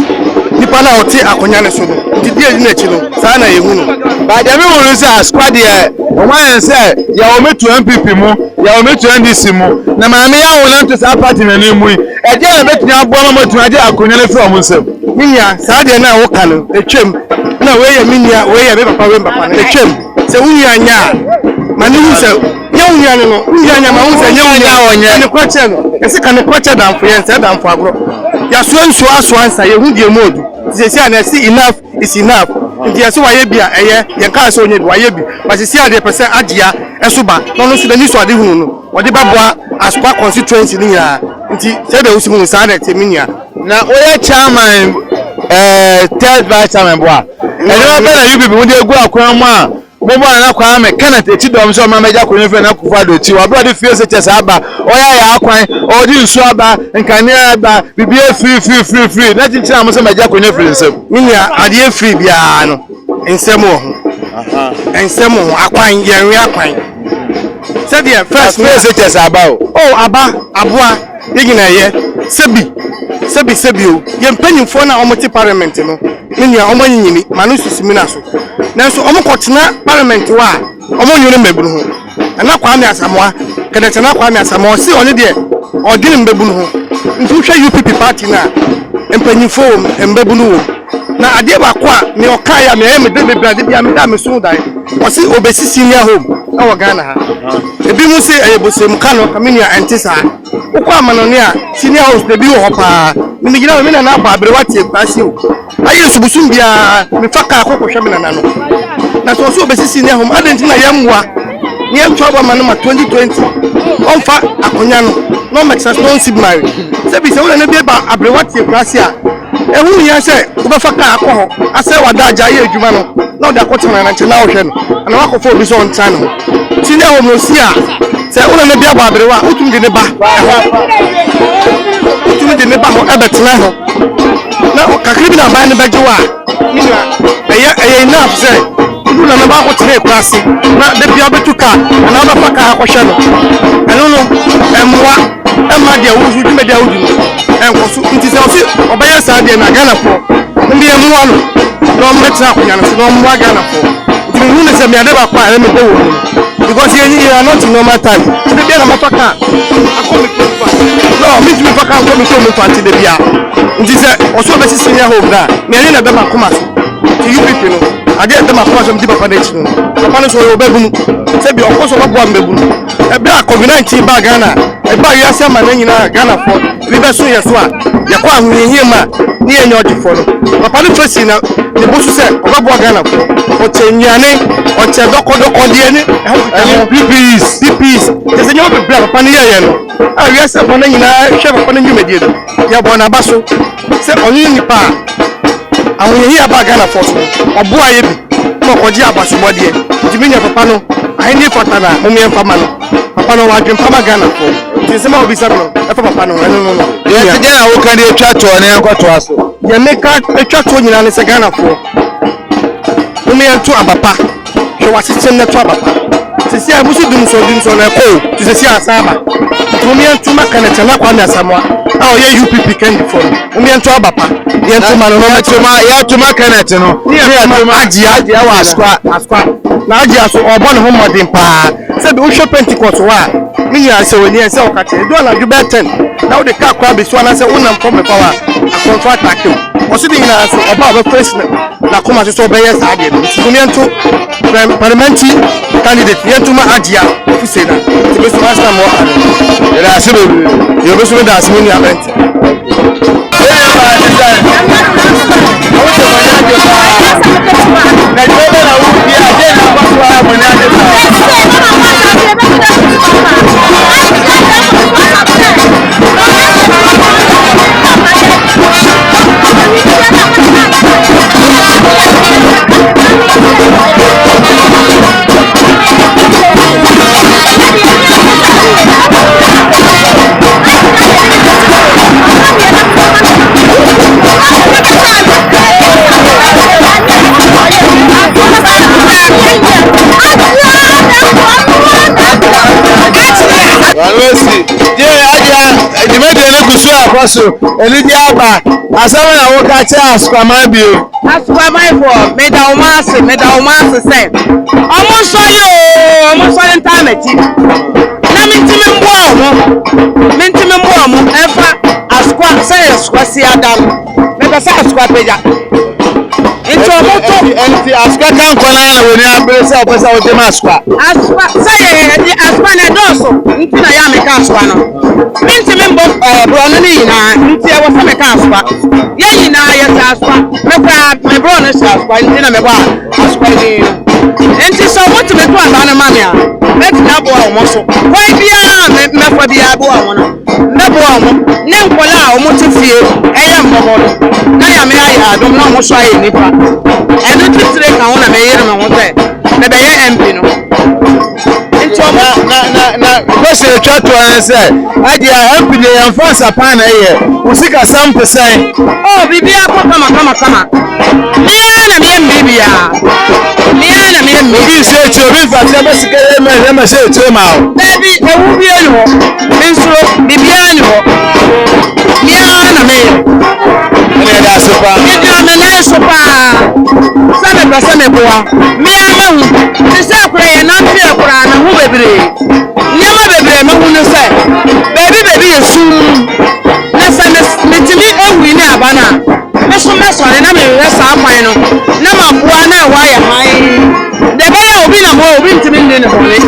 nipa na oti akonya ne so no nti di nechi no sa na ye hu no ba de me wonu sa squad ye o ma yen se ya o metu MPP mu ya o metu NDC mu na ma me ya wona to sa party na ne mu e de na betumi abo ma metu ade akonya ne from nsem minya sa de na wo ka no etwem na we ye minya we ye be papa na etwem se wunya nya mani hu se nya wunya no wunya nya ma hu se nya wunya wonya ne kwache no ese ka ne kwache dan fo yen se dan fo agro ya so nsu aso ansa ye hu die modu se se na see enough is enough nti ese wa ye bia eye ye ka so onye bi wa ye bi ba se se ade pese Hajia eso ba no no so da ni so ade hu no wode babua Asukwa constituency ni ya nti se da usimu sa na teminia na oya chairman third vice chairman boa ene ba na UPP wode egu akwan mu a bobo na kwa me Kenneth Echidom so ma meja kwenye fe na kufa do ti wa bro de fie se chese aba oya ya akwan odi nsu aba nkane aba bibie free na tinti na mo se meja kwenye free nsem minia ade free bia no nsem ho nsem ho akwan yenwe akwan se de first me se chese aba o aba aboa yegina ye sebi o ye mpanyimfo na omo ti parliament no nnya omo nyinyi manu susumina so nanso omo kotena parliament wa omo nyure mbebunu ho na Kwame Asamoah kedete na Kwame Asamoah si oni de odini mbebunu ho nti hwe UPP party na mpanyimfo mbebunu ho na ade ba kwa me oka ya me de bebrade bia me da me so dai o si obesi senior home na wo Ghana ha ebi mu se ayebosem kano kamenia antisa ukwa amanone a senior house de bi wo hopa me gina me na ba abere wate kwasi o ayi subusum bia me faka akoko hwe me na no na so obesi senior home adenti na yamwa ni am trouble man ma 2020 onfa akonya no make sense no sibmari se bi se wo na bi ba abere wate kwasi a ehu ya se ubefa ka akọ ase wada aja ye adwuma no na oda kotima na nche na ohwe no ana wakofo obi so ntan no tinye ho no si a se una na bia ba abrewa utum de ne ba utum de ne ba ho ebetena ho na kakribi na ba ne bejewa ni na eye na afse una na ba ko tire kwase na de bia betuka na ba fa ka akohwe no eno no emwa emma de wuju de media wuju enkoso nti se osi obaya sa de na Ghana fo ndi emwa no no mmetra akonya no no mwa Ghana fo nti hu ne se me ade ba kwa me de wo because you are not in normal time de bia na mafaka akomi kwa no me tumi faka akomi kwa me de bia nti se oso be sisi nya home da me ani na be ma koma so ti UPP no ade de ma koma so mdi papa de chi no papa no so yo babunu se bi okoso ba bo ambebunu e bia COVID-19 ba Ghana e ba ya se ma na nyina Ghana fo libe so yeso a ye kwa ahunhie ma ni enye odifo no papa no fesi na ne bosu se obabo Ghana fo o chenyane o che dokodoko de ni PPs se nyo be bra papa ni ye no a ya se bo na nyina hwe papa no nyumedie do ya bo na baso se onyi nipa ahunhie ba Ghana fo so obo aye bi mo koji abasubodie diminya papa no ai ni fatana mo me mfama no papa no wa dwempa Ghana fo tisema obi sabno e papa no no ye se gena wo kan de twa to ne enkoto aso ye meka etwa to nyina ne se Ghana fo mo me nto abapa hwe wasese ne to abapa sisi abusu dum so na ko sisi asaba mo me nto maka ne tana Kwame Asamoah a o ye UPP kan di fo mo me nto abapa ye nto ma no ya to maka ne te no ye to ajia wa askwa na ajia so obo ne ho modin pa se be wo hwe Pentecost wa mi ya se woni se o ka te do na dube 10 na wo de ka kwa be so na se wonam ko me power a contract akim o se din na so oba be face na koma so be yes ade no so mi ento parliamentary candidate ye to ma ajia fu se na ti be so asta mo ya da se be yo be so da se ni abent Walosi je aja dimede ne kusu akoso eni di aba asawe na wo ka che askwama bio askwama ifo me da o mase se omo so ntameti na mintimi mbo efa askwa se askwa si adam me ba se askwa peja into moto enti askwa kan kola na woni abere se opesa o de maskwa askwa se di askwa na doso nti na ya me ka askwa no mintimi mbo bro no ni na nti e wo se me ka askwa ye nyina ya ta askwa me bro no se askwa nti na me ba askwa ni enti so what me to asana mame a met na bo a mo so why bia me fa bia bo a mo no me bo a mo ne nkola a mo ti fie eye mbobo na ya me aya adom na mo so aye nipa eno titire ka ho na me yere me ho se me be ye MP no enti o na kwese twato an se adia MP de yanfa pan na ye usika 100% oh bibia ko kama me na me mbibia me na me me obi se ti obi fa ti ba sika e ma se ti ma o baby ewu bi enu ho nso bibia enu ho mia na me ene da so pa ina me na so pa sabe ba se me boa mia ma hu ti se akura ye na mpi akura na hu bebre nyama bebre ma hu no se baby yesu na se metimi ewu ni abana meso na me resa akwan no na ma boa na wa ya han de ba obi na mo obi ntimi ndi ne bole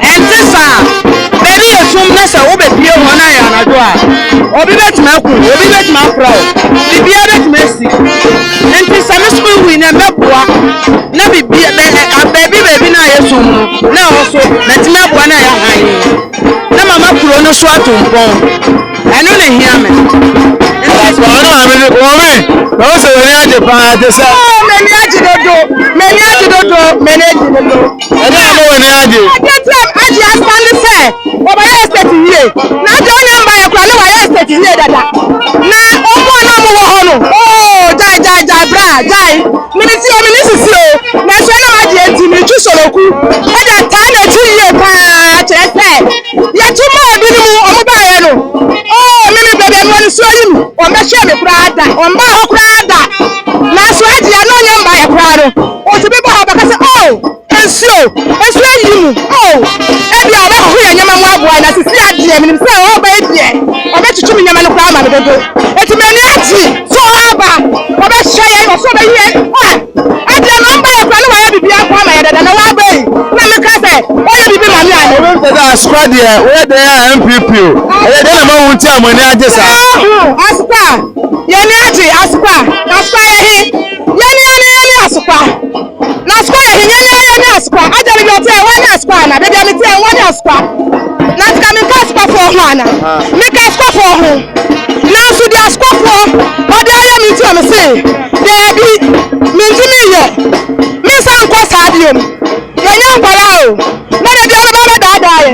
enti sa baby yesu na se wo bebie ho na ya na do a obi betima ku obi betima pro bibia betima si enti sa me school wi na meboa na bibia baby na yesu na also metimi aboa na ya han na mama kuro no so atompon eno na hia me ọ̀nà àmì omi lọ́wọ́ sọ̀rọ̀ ní àjẹ́ pa àjẹsà. mẹ́ni àjìdodo ẹ̀dá àmúwẹ̀ ní àjẹ́. àjẹ́ tí àjẹ́ asọ́ndí sẹ́ ọba yẹ́ ẹ̀sẹ̀tì yíye na àjẹ́ ó ní ẹ̀mbà ẹ̀kọ́ ní wà yẹ́ ẹ̀sẹ̀tì yíye dada na ọkọ̀ náà mú wọ hàn nù ooo jai bra jai mini tí omi ní sisi o na ẹ̀sọ́ náà àjẹ́ ti mi tú sọ̀rọ̀ kú ẹ̀dẹ̀ tá ní ẹ̀tú yíye paa kyerẹ́ sẹ́ yẹ̀tú mọ́ ẹ̀bí ni mu ọmọ bá yẹ nù ooo mímí bẹ̀bẹ̀ mi wọ́n ní sọ́ọ́ yìí mi ọ̀mẹ́sẹ̀ mi kúrẹ́ àdá ọ̀mbá ọ̀ kúrẹ́ àdá na so àjẹ́ yẹn náà nyẹ́ mbà yẹ kúrẹ́ àdó òtún bíbọ̀ ọ̀ bàkà sẹ́ ooo esu eyi mu oh ebi a ọbẹ kọkọ yẹ nyama mu aboa na sisi adìẹ mi sẹ ọbẹ ediẹ ọbẹ tutu mi nyama no kura ama mi dodo eti mi ani ati so ọba ọbẹ hyẹ yẹ ọsọ ọbẹ yẹ adìẹ na ọba yẹ kura ne wayẹ bibi akọ ama yẹ dada na wabẹ yi na mi ka sẹ ọyẹ bibi ma mi ayẹ. obi ntẹ sẹ asukwa deɛ oyɛ deɛ yɛ npp o ɛyɛ deɛ na ma hu ti a mo ni agye sa. asukwa yẹ ni agye asukwa yẹ hi yẹ ni asukwa na asukwa yẹ hi yẹ ni asukwa ajali bi ọtí ẹ wọ́n ní asukwa àná bẹbi ẹni tí ẹ wọ́n ní asukwa na ti ka mi ká asukwa fún ọhún àná mi ká asukwa fún ọhún na nso di asukwa fún ọdẹ ayé mi tí o mi sè dẹbi mi ntí mi yẹ mi nsa nkọ sáadìẹ mu yẹ nyẹ nkwara o na dẹbi ọdẹ bá bẹ dáadáa yẹ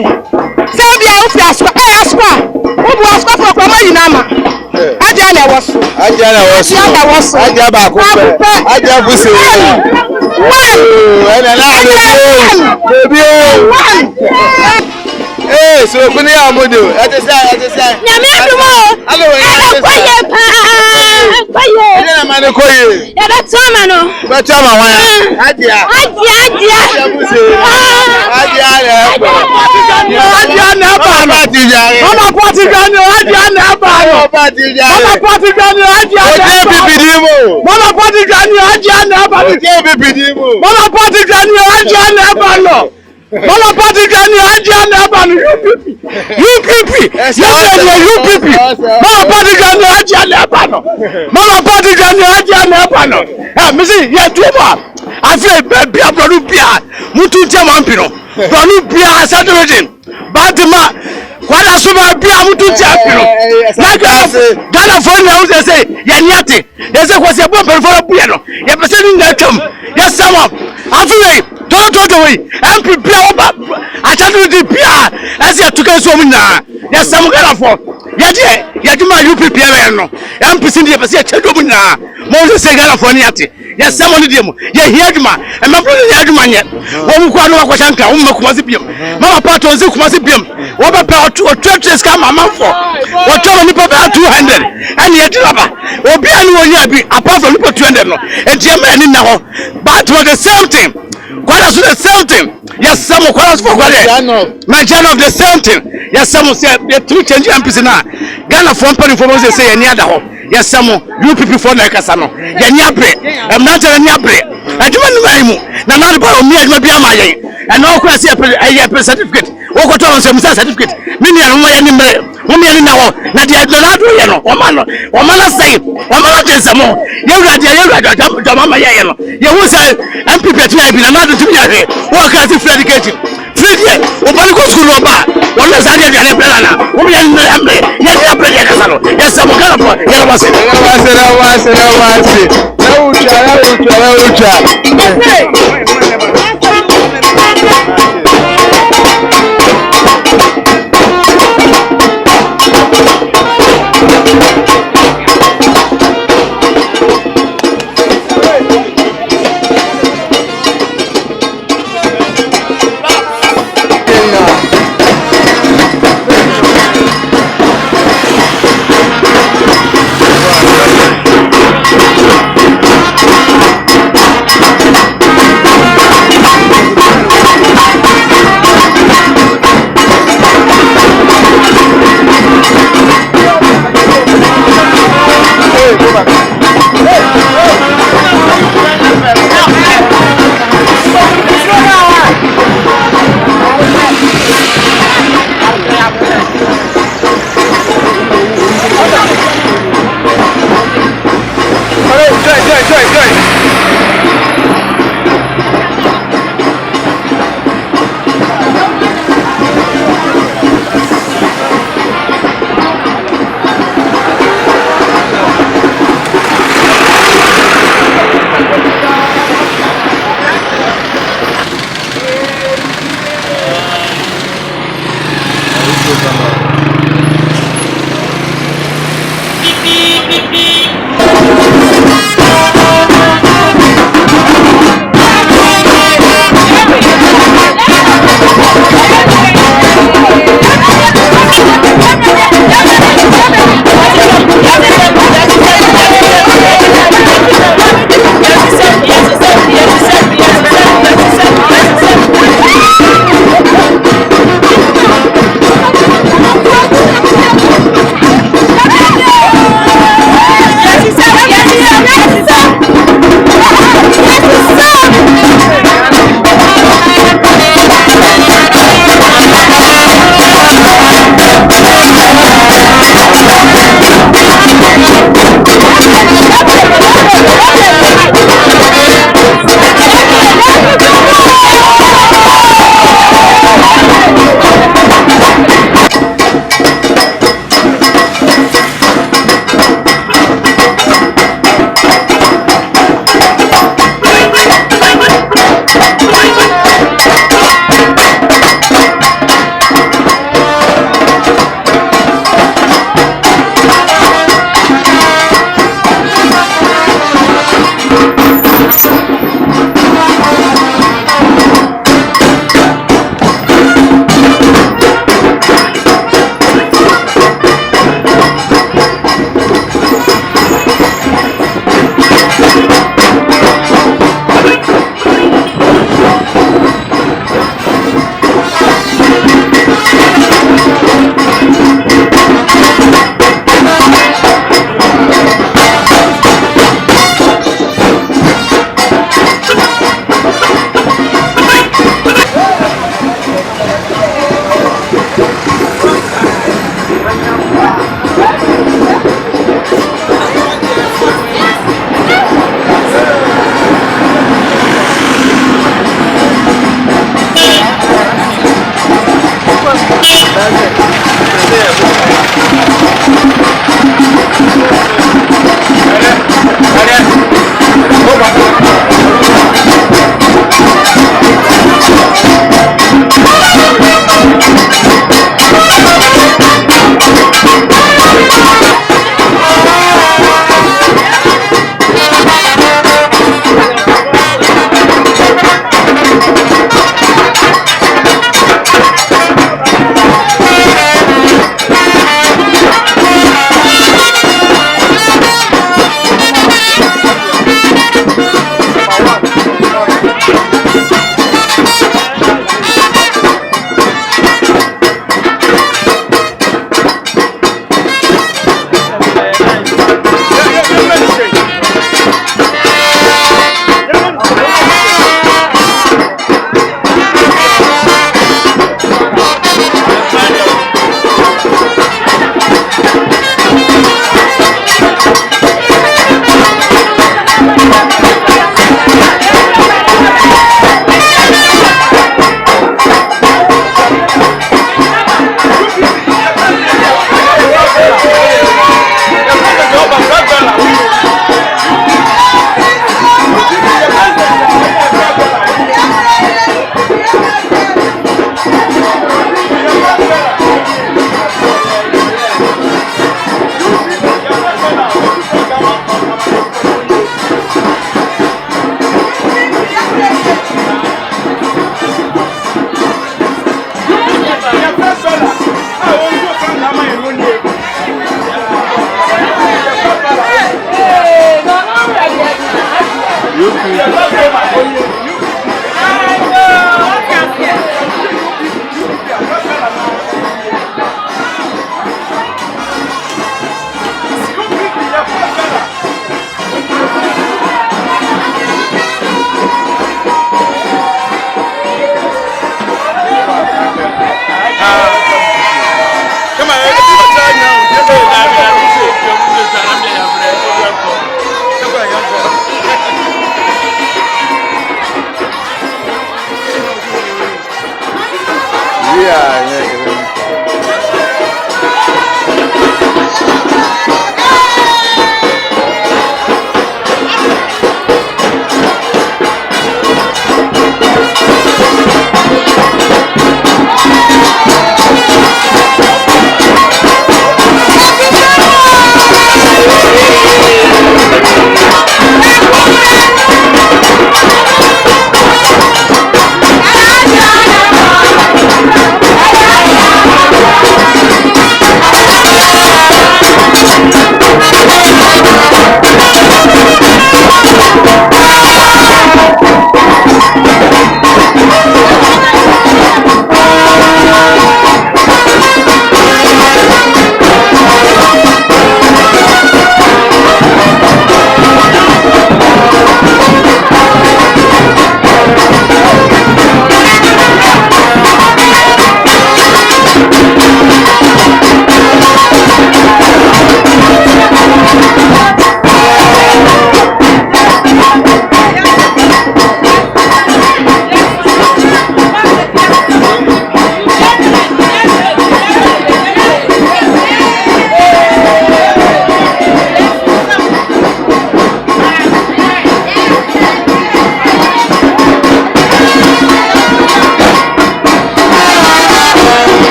sẹ obi a wofi asukwa ẹ asukwa wobu asukwa fún ọkọ ọmọ yìí n'ama ajá na ẹwọ so ajá baako pẹ ajá busi ẹnna náà lè fi bèbí o sọ̀rọ̀ kún ní àmúdò ẹ ti sẹ́. nyàmé àdúgbò ẹ kọ́ yẹ paa kọ́ yẹ. ẹ dẹ́nà máa ní kọ́ yẹ. yẹ bẹ tún ọmọ nù. bẹ tún ọmọ wọn yà. ajá busi ajá rẹ̀ pọ̀. ajá nà ẹ bá nọ ọmọ pọtì gan ni ajá nà ẹ bá nọ ọmọ pọtì gan ni ajá nà ẹ bá nọ ọmọ pọtì gan ni ajá nà ẹ bá nọ ọmọ pọtì gan ni ajá nà ẹ bá nọ mama party kan ni ajá nà ẹ bá nọ UPP yẹsẹ ni UPP mama party kan ni ajá nà ẹ bá nọ mama party kan ni ajá nà ẹ bá nọ ẹ misi yẹ túbọ̀ àfi bẹẹbi abúlọdún bíà mutu jẹ mọ npinnu bọlú bíà sẹtẹrẹdìn bàtìmá kwada suma bíà mutu jẹ npinnu Ghana fún mi àwọn sẹsẹ yẹ ní àti yẹsẹ kọsí ẹ bọ mpẹrẹ fọlọ bíà nọ yẹ pẹsẹ ní nga twam yẹ sẹmọ àfihàn tọ́tọ́tọ́ wọ̀nyí MP bíà wọ́n bá àtàdúró bíà ẹsẹ ẹtùkẹ́ ẹsẹ ọmọ nyinaa yẹ sẹmọ Ghana fọ yẹ di ma UPP ẹ nọ MPC ni yẹ pẹsẹ ẹkyẹ dọmọ nyinaa mọ wọn sẹ Ghana fọ ni àti yẹ sẹmọ ni diẹ mu yẹ hiẹ duma ẹ mẹ bọlọ yẹ aduma nyẹ wọn mu kọ anu akọ sẹ nka wọn mu Kumasi biem mama paati wọn sẹ Kumasi biem wọn bẹ pẹ ọtúrẹtúrẹ sika ama amanfọ wọn tọ wọn nipa bẹ 200 ẹni yẹ di raba obi a ni wọn yẹ bi apart from nipa 200 no eti ẹ mẹ ẹni na hɔ but for the same thing kwada so the same thing yes some kwada for kwada Nigerian of the same thing yes some say the two change MPC na Ghana for company for say say any other yes some UPP for na kasa no ye nya bre em na tell nya bre aduma no mai mu na na ba o mi aduma bia ma ye and no kwada say a certificate wo ko to on say musa certificate mi ni anu ye ni mre mo mi ni na ho na dia do na do ye no o ma na say o ma na je samo ye wura do ma ye no ye hu say MPP ti bi na na do ti ya he wo ka ti free education free die o ba ni ko school o ba won na sa dia dia ne bela na o mi ni na mre ye ni apre ye ka salo ye samo kana po ye na wase na ucha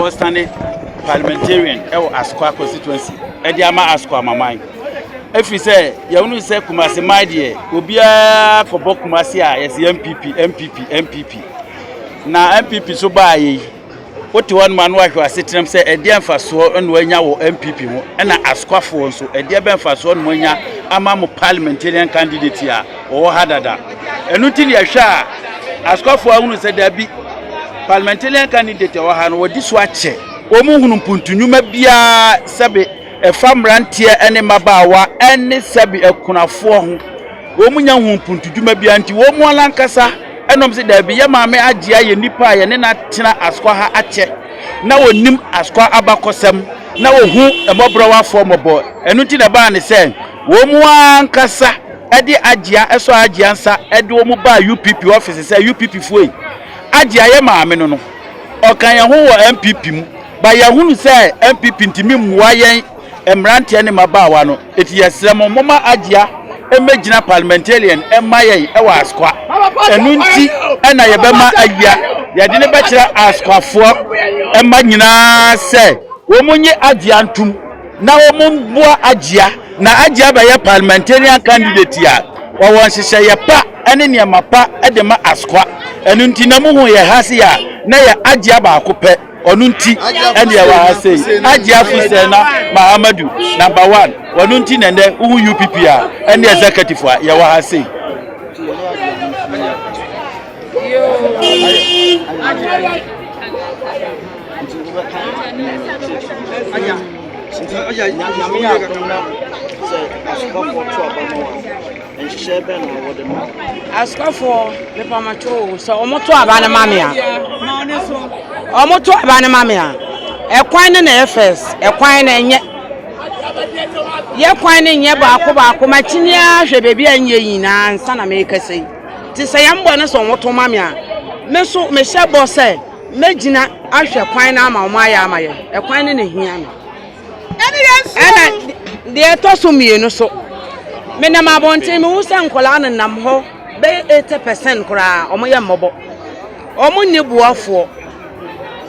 was standing parliamentarian Asqua constituency. Ediama Asqua Mamai. If you say, you only say Kumasi, my dear, will be a for Bokumasia, yes, MPP. Now MPP so by what one man wife was sitting say a dear for so and when you MPP and Asqua for so a dear ben for so when you among parliamentarian candidate here or Hadada. And nothing you share Asqua for who said there be parliamentarian candidate or Han or this watch. Omu puntu bia sabe e famrantie ene mabawa ene sabe e kunafo ho omu nya puntu dwuma bia nti wo mu alankasa enom se da bi ye maame agye aye nipa ye ne na tena Asqua ha ache na wonim Asqua abakosem na wo hu emobrowa fo mobo enu ti na ba ne se wo mu ankasa ede agye eso agye ansa ede wo mu ba UPP office se UPP foi agye aye maame no okan ye ho wo MPP mu ba yahunu say MPP ntimi muwa yen emrante ne mabawa no eti yesrem moma agya emegina parliamentarian emaye e wa Asqua enu nti na ye bema awia ye de ne be kira Asquafo ema nyina say womunye Agia ntum na womunboa Agia na Agia ba ye parliamentarian candidate ya wawon hyehyɛ ye pa ene ne mapa de ma Askwa enu nti na mu hu ye hase ya na ye Agia ba akopɛ onu nti ene ye wa hase Agia Fusena Mahamadu number 1 onu nti nende hu UPP a ene executive a ye wa hase Askafo le pamacho so omoto abana mamia omoto abana mamia ekwan ne na FS ekwan na enye ye kwan ne nye baako machini ahwe bebi anye yina nsa na mekase ti se yambo ne so omoto mamia me so me hye bo se megina ahwe kwan na ama omaya amaye ekwan ne hia me ena de to so mienu so me na mabonte me wusa nkola na nam ho be 80% kura omoye mmobo omunni buafo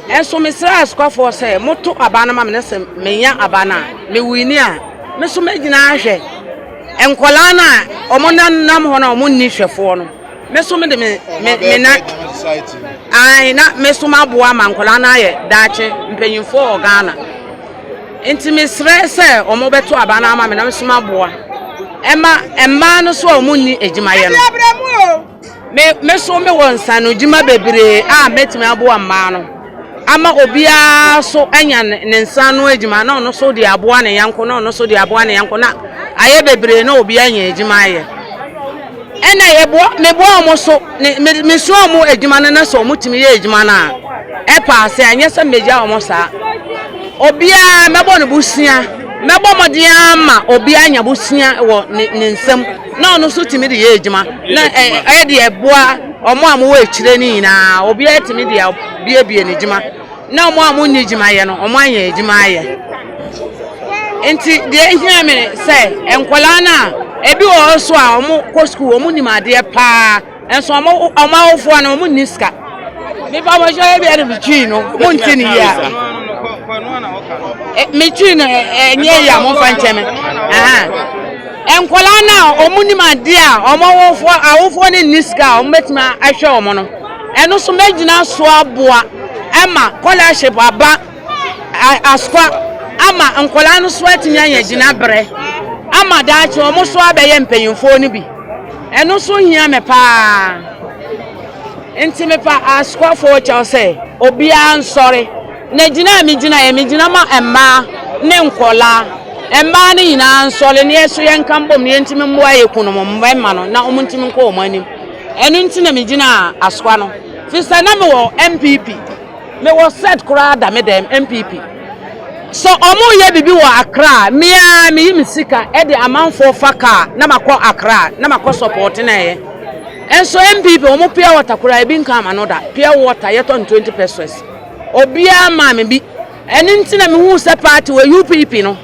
enso me sra Askwafo se moto abana ma me se menya abana me wini a me so megina ahwe enkola na omona nam ho na omunni hwefo no me so me de me na ai na me so maboa ma nkola na ye daache mpanyimfo Ghana enti me sra se omobeto abana ma me na me so maboa emma no so omunni ejimaye no me so me wonsa no jima bebre a metime aboa mma no ama obia so anya ne nsa no ejima na no so de aboa ne yanko na no so de aboa ne yanko na aye bebre na obia anya ejimaye ena ye bo me bo omo so me so omo ejima na so omutimi ye ejima na epa se anya se meja omo sa obia mebo ne busia mebo modian ma obi anya busia wo ne nsam na ono so timi de ye ejima na de eboa omo amwo ekire ni na obi etimi de bie ne ejima na omo amunni ejima ye no omo anya ejima ye enti de ehia me se enkola na ebi wo so a omo ko school omo ni made pa enso omo awofo na omo ni ska me ba mo joye bi ade bitwi no mo ntini ya mitwi no enye ya mo fancheme enkola na omuni made a omawofo awofo ne niska ometima ahwe omo no eno so magina so aboa ema scholarship aba Askwa ama enkola no so atimi anya gina bre ama daache omo so abeye mpanyimfo ni bi eno so hia me pa enti me pa Askwafo cha say obia nsori na gina mi gina ma emma ne nkola emma ne yina nsole ne yeso yenkambom ne yentimi mboa yekuno mma no na omuntimi nko omanim enu nti na mi gina Askwa no fisa na me wo MPP me wo set kura da me dem MPP so omo ye bibi wo Accra me yimi sika e de amanfo faka na makọ Accra na makọ support na ye enso MPP omo pia water kura e bi nka amanoda pia water yeton 20 pesos obia ma me bi eni nti na me hu se party we UPP no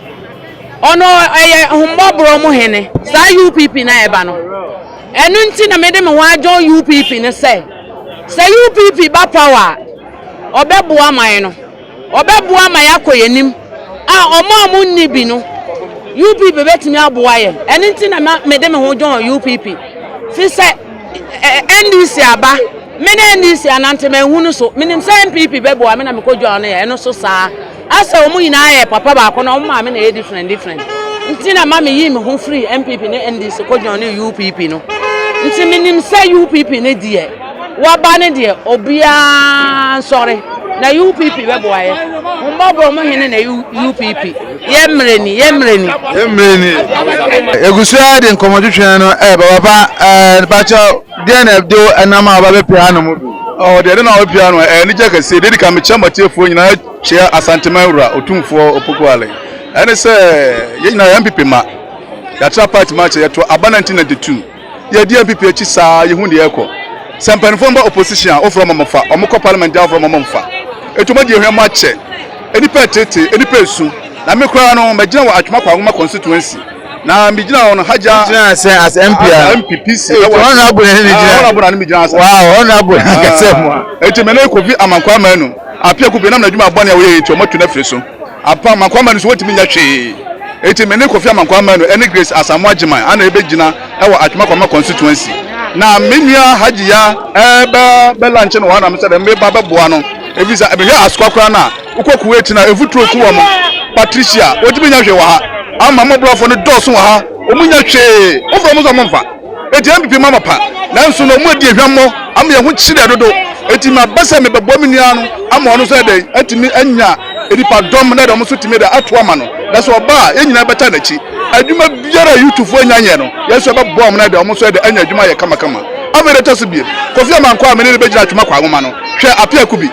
ono eye humbobro mo hene sa UPP na eba no eni nti na me de me wa join UPP ne se UPP ba power obeboa man no obeboa man yakoyenim a omo nni bi no UPP betimi aboa ye eni nti na me de me ho join UPP fi se NDC aba me na NDC anante me hunu so minim se MPP beboa me na me kodwa no ye no so saa asa omu nyina ye papa ba ko na omu ma me na ye different nti na ma me yi me ho free MPP ne NDC kodwa no UPP no nti minim se UPP ne die waba ne die obia sorry na UPP beboa ye mbabo mo hene na UPP yemreni egusua de nkomodwetwe no baba bacha de na do enama baba pe hanom oh de na opia no ni jeka se de ka me chama tiefo nyina chia asantemawura otumfo opokuale ene se ye nyina MPP ma ya tra party match ye to aba 1992 ye di MPP echi saa ye hu de ekọ sempanfo mba opposition ofro mamofa omukọ parliament ya ofro mamofa etuma di ehwe mache eni petete eni pesu na me kura no magina wa atuma kwa ngoma constituency na migina on haja as MPPC honorable na migina as wow honorable akasemo etimene ko vi amankwa manu apia ku bi na adwuma abone we eto motu na firi so apa mankwama nso wetimi nya hwe eti me ne Kofi mankwama no ene Grace Asamoah Agyeman ana ebegyina ewo Atwemakwama constituency na menua Hajiya be lunch no wana mse de me ba beboa no evisa ebehwe askwakwa na ukoku eti na evuturo ku wo mo Patricia wetimi nya hwe wa ha ama mo brofo no doso wa ha omunya hwe ofro mo so mo mfa eti MPP mama pa nanso no mo di ehwammo ama ye ho kyire dodo eti ma basa me bebo menua no ama ono so de etimi anya edipa dom na de mo so timi da ato ama no na so ba enyina beta na chi adwuma biara YouTube anyanye no yeso be bom na de mo so de anya adwuma ye kama kama avere to so bie Kofi Amankwa me ne be gina atwuma kwa nwoma no hwe apia kubi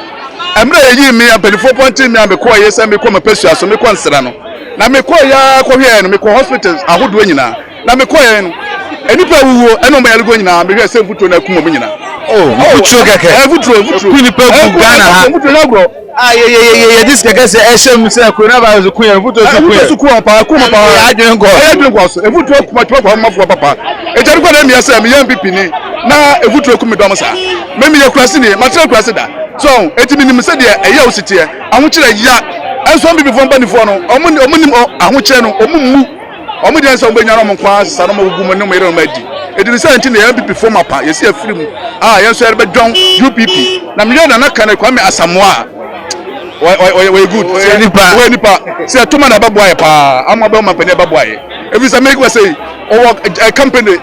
emre ye mi ampanifo ponti mi amekọ yesa me kọ mapesu aso me kọ nsra no na me kọ ya kọ hwe no me kọ hospitals ahodo nyina na me kọ ye no enipa wuwo eno me yalgo nyina me hwe se mfuto na kuma me nyina mfuto keke mfuto kunipa ku Ghana ha mfuto na gro ye this keke se esem se coronavirus ku ye mfuto su ku pa kuma pa adwen ko so mfuto kuma kwa mafo papa e jari ko na mi asa me MPP ni na mfuto ku me dom sa me me ye kurase ni material kurase da so etimi nim se de eya osite ahokyere ya enso MPP fo mbanifo no omunim ahokyere no omummu omu de enso mbenya no mkwa sa no magugu no mere no madi edini se nti na MPP fo mapa yesi afirim yenso ere bedon UPP na me na kan Kwame Asamoah we good we nipa se tuma na baboaye pa ama be mampani baboaye ebi se make we say a company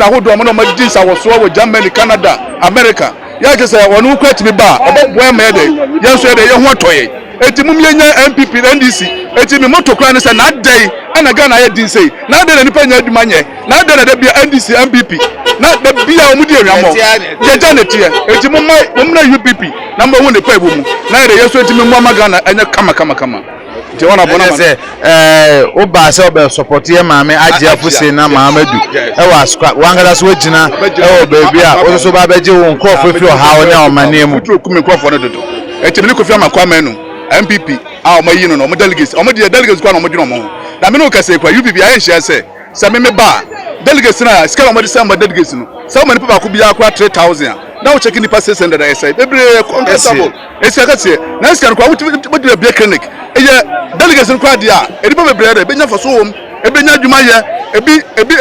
ahodo mo no madi sa wo so wo Germany Canada America ya ke se wonu kwati bi ba oboboaye ma de yenso ere ye ho atoye eti mum yenya MPP NDC eti mi moto kra ne se na dai ana Ghana ye din sei na dai na nipa nya adwuma nye na dai na da bia NDC MPP na da bia o mu di enwamo ye Janet ye eti mum na UPP na mba hu ne pa ebomu na ye yeso eti mi mu Ghana enya kama nti wana bona ma se o ba se o be support ye maame Agyeman Fusi na Mahamadu e wa skwa wangada so gina e o baby a o so ba beje wo nkofo fi o ha o nya o mane mu tu kumi nkofo no dodo eti mi Kofi Amankwa manu MPP a o mayi no mo delegates o mo di delegates kwa no mo dino mo na me no ka se kwa UPP ayen hia se me ba delegates na ska mo di se mo delegates no se mo ni papa ko bia kwa 3000 na o check ni pass 600 SI bebre contestable eska ka se na ska kwa mo di bia clinic eye delegates kwa dia edi pa bebre da benya faso wom ebenya adwuma ye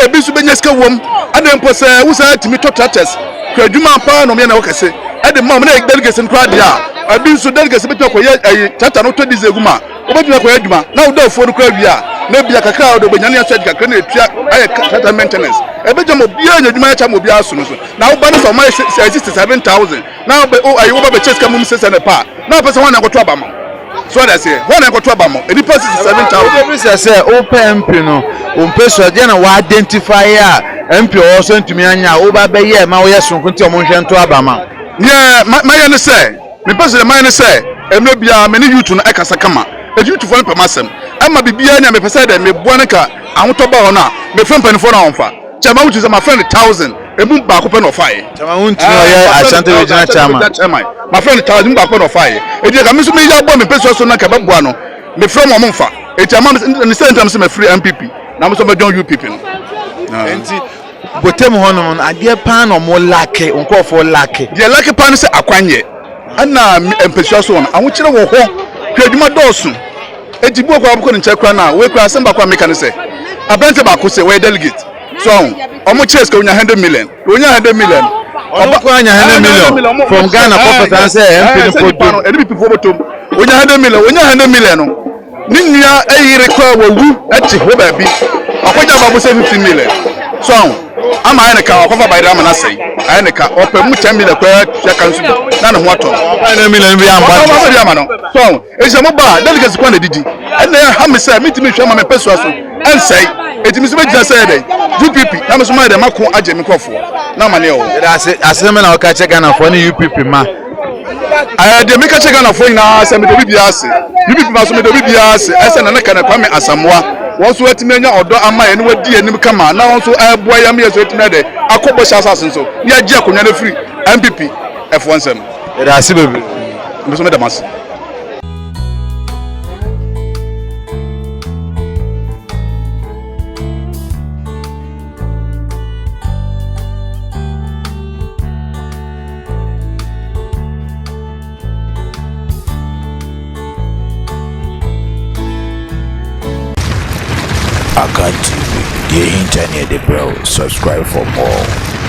ebi su benya ska wom ana mpo se wo sa timi totates kwa adwuma pa no me na wo ka se edi ma mo na delegates kwa dia abi so delegates beto ko ye tata no to dizeguma obetuna ko adwuma na wo da fo no kwa wia na bia kakra do benya na charge kakra na etua aye tata maintenance ebeja mo bia nya adwuma ya cha mo bia aso no so na wo ba no so ma 67000 na wo ayi wo ba be chase ka mum 600 pa na pesa wana ko to abama so that say wana ko to abama edi pa 67000 we say open MP no o mpeso je na wa identify a MP o so ntumi anya wo ba be ye ma wo ye sonko nti o mo hwe nto abama yeah my ye ne say me pese my ne say emre bia me ne youth no ekasa kama e youth fo npa masem ama bibia nya me pese de me bo nka ahotoba ho na me frempa fo na onfa chama wutu say my friend 1000 emu ba ko pe no fae chama wunti no ye Ashanti regional chairman my friend 1000 ba ko no fae e di ka me so me ya bo me pese so na ka babua no me frem o monfa e chama ne say ntam say me free MPP na me so me don UPP no enti botem honom ade pa no mo lake nkofo lake de lake pa no say akwanye ana mpesua so no ahokyere wo ho hwadwuma dɔɔso ejibu kwa abukɔ nkyɛ kra na we kra semba kwa meka ne sɛ abante ba ko sɛ we delegate so omo chase ka onya 100 million onya 100 million oba ko anya 100 million from Ghana corporate and say MP no photo eni people botom onya 100 million no ni nua eyire kwa wawu ati ho ba bi akoja ba bo 50 million so ama ayene ka akofa by dama na sei ayene ka ope mu 10 million kwa ya kansu na ne ho ato 100 million bi amba no so ejamo ba delegates kwa na didi ene ha me say mitimi hwe ma me pesua so ensei etimi so begina say dey UPP na me so ma dey mako age me krofo na ma ne o aseme na oka che Ghana for ni UPP ma de me ka che Ghana for na say me do bibia ase UPP ma so me do bibia ase ese na ne kana Kwame Asamoah won so etimi anya odo ama ye ne wadi anim kama na won so aboa ya me so etimi de akobo shasase so ya gi akonya na free MPP F17 era ase bebe me so me damas Akan TV, the internet, the bell. Subscribe for more.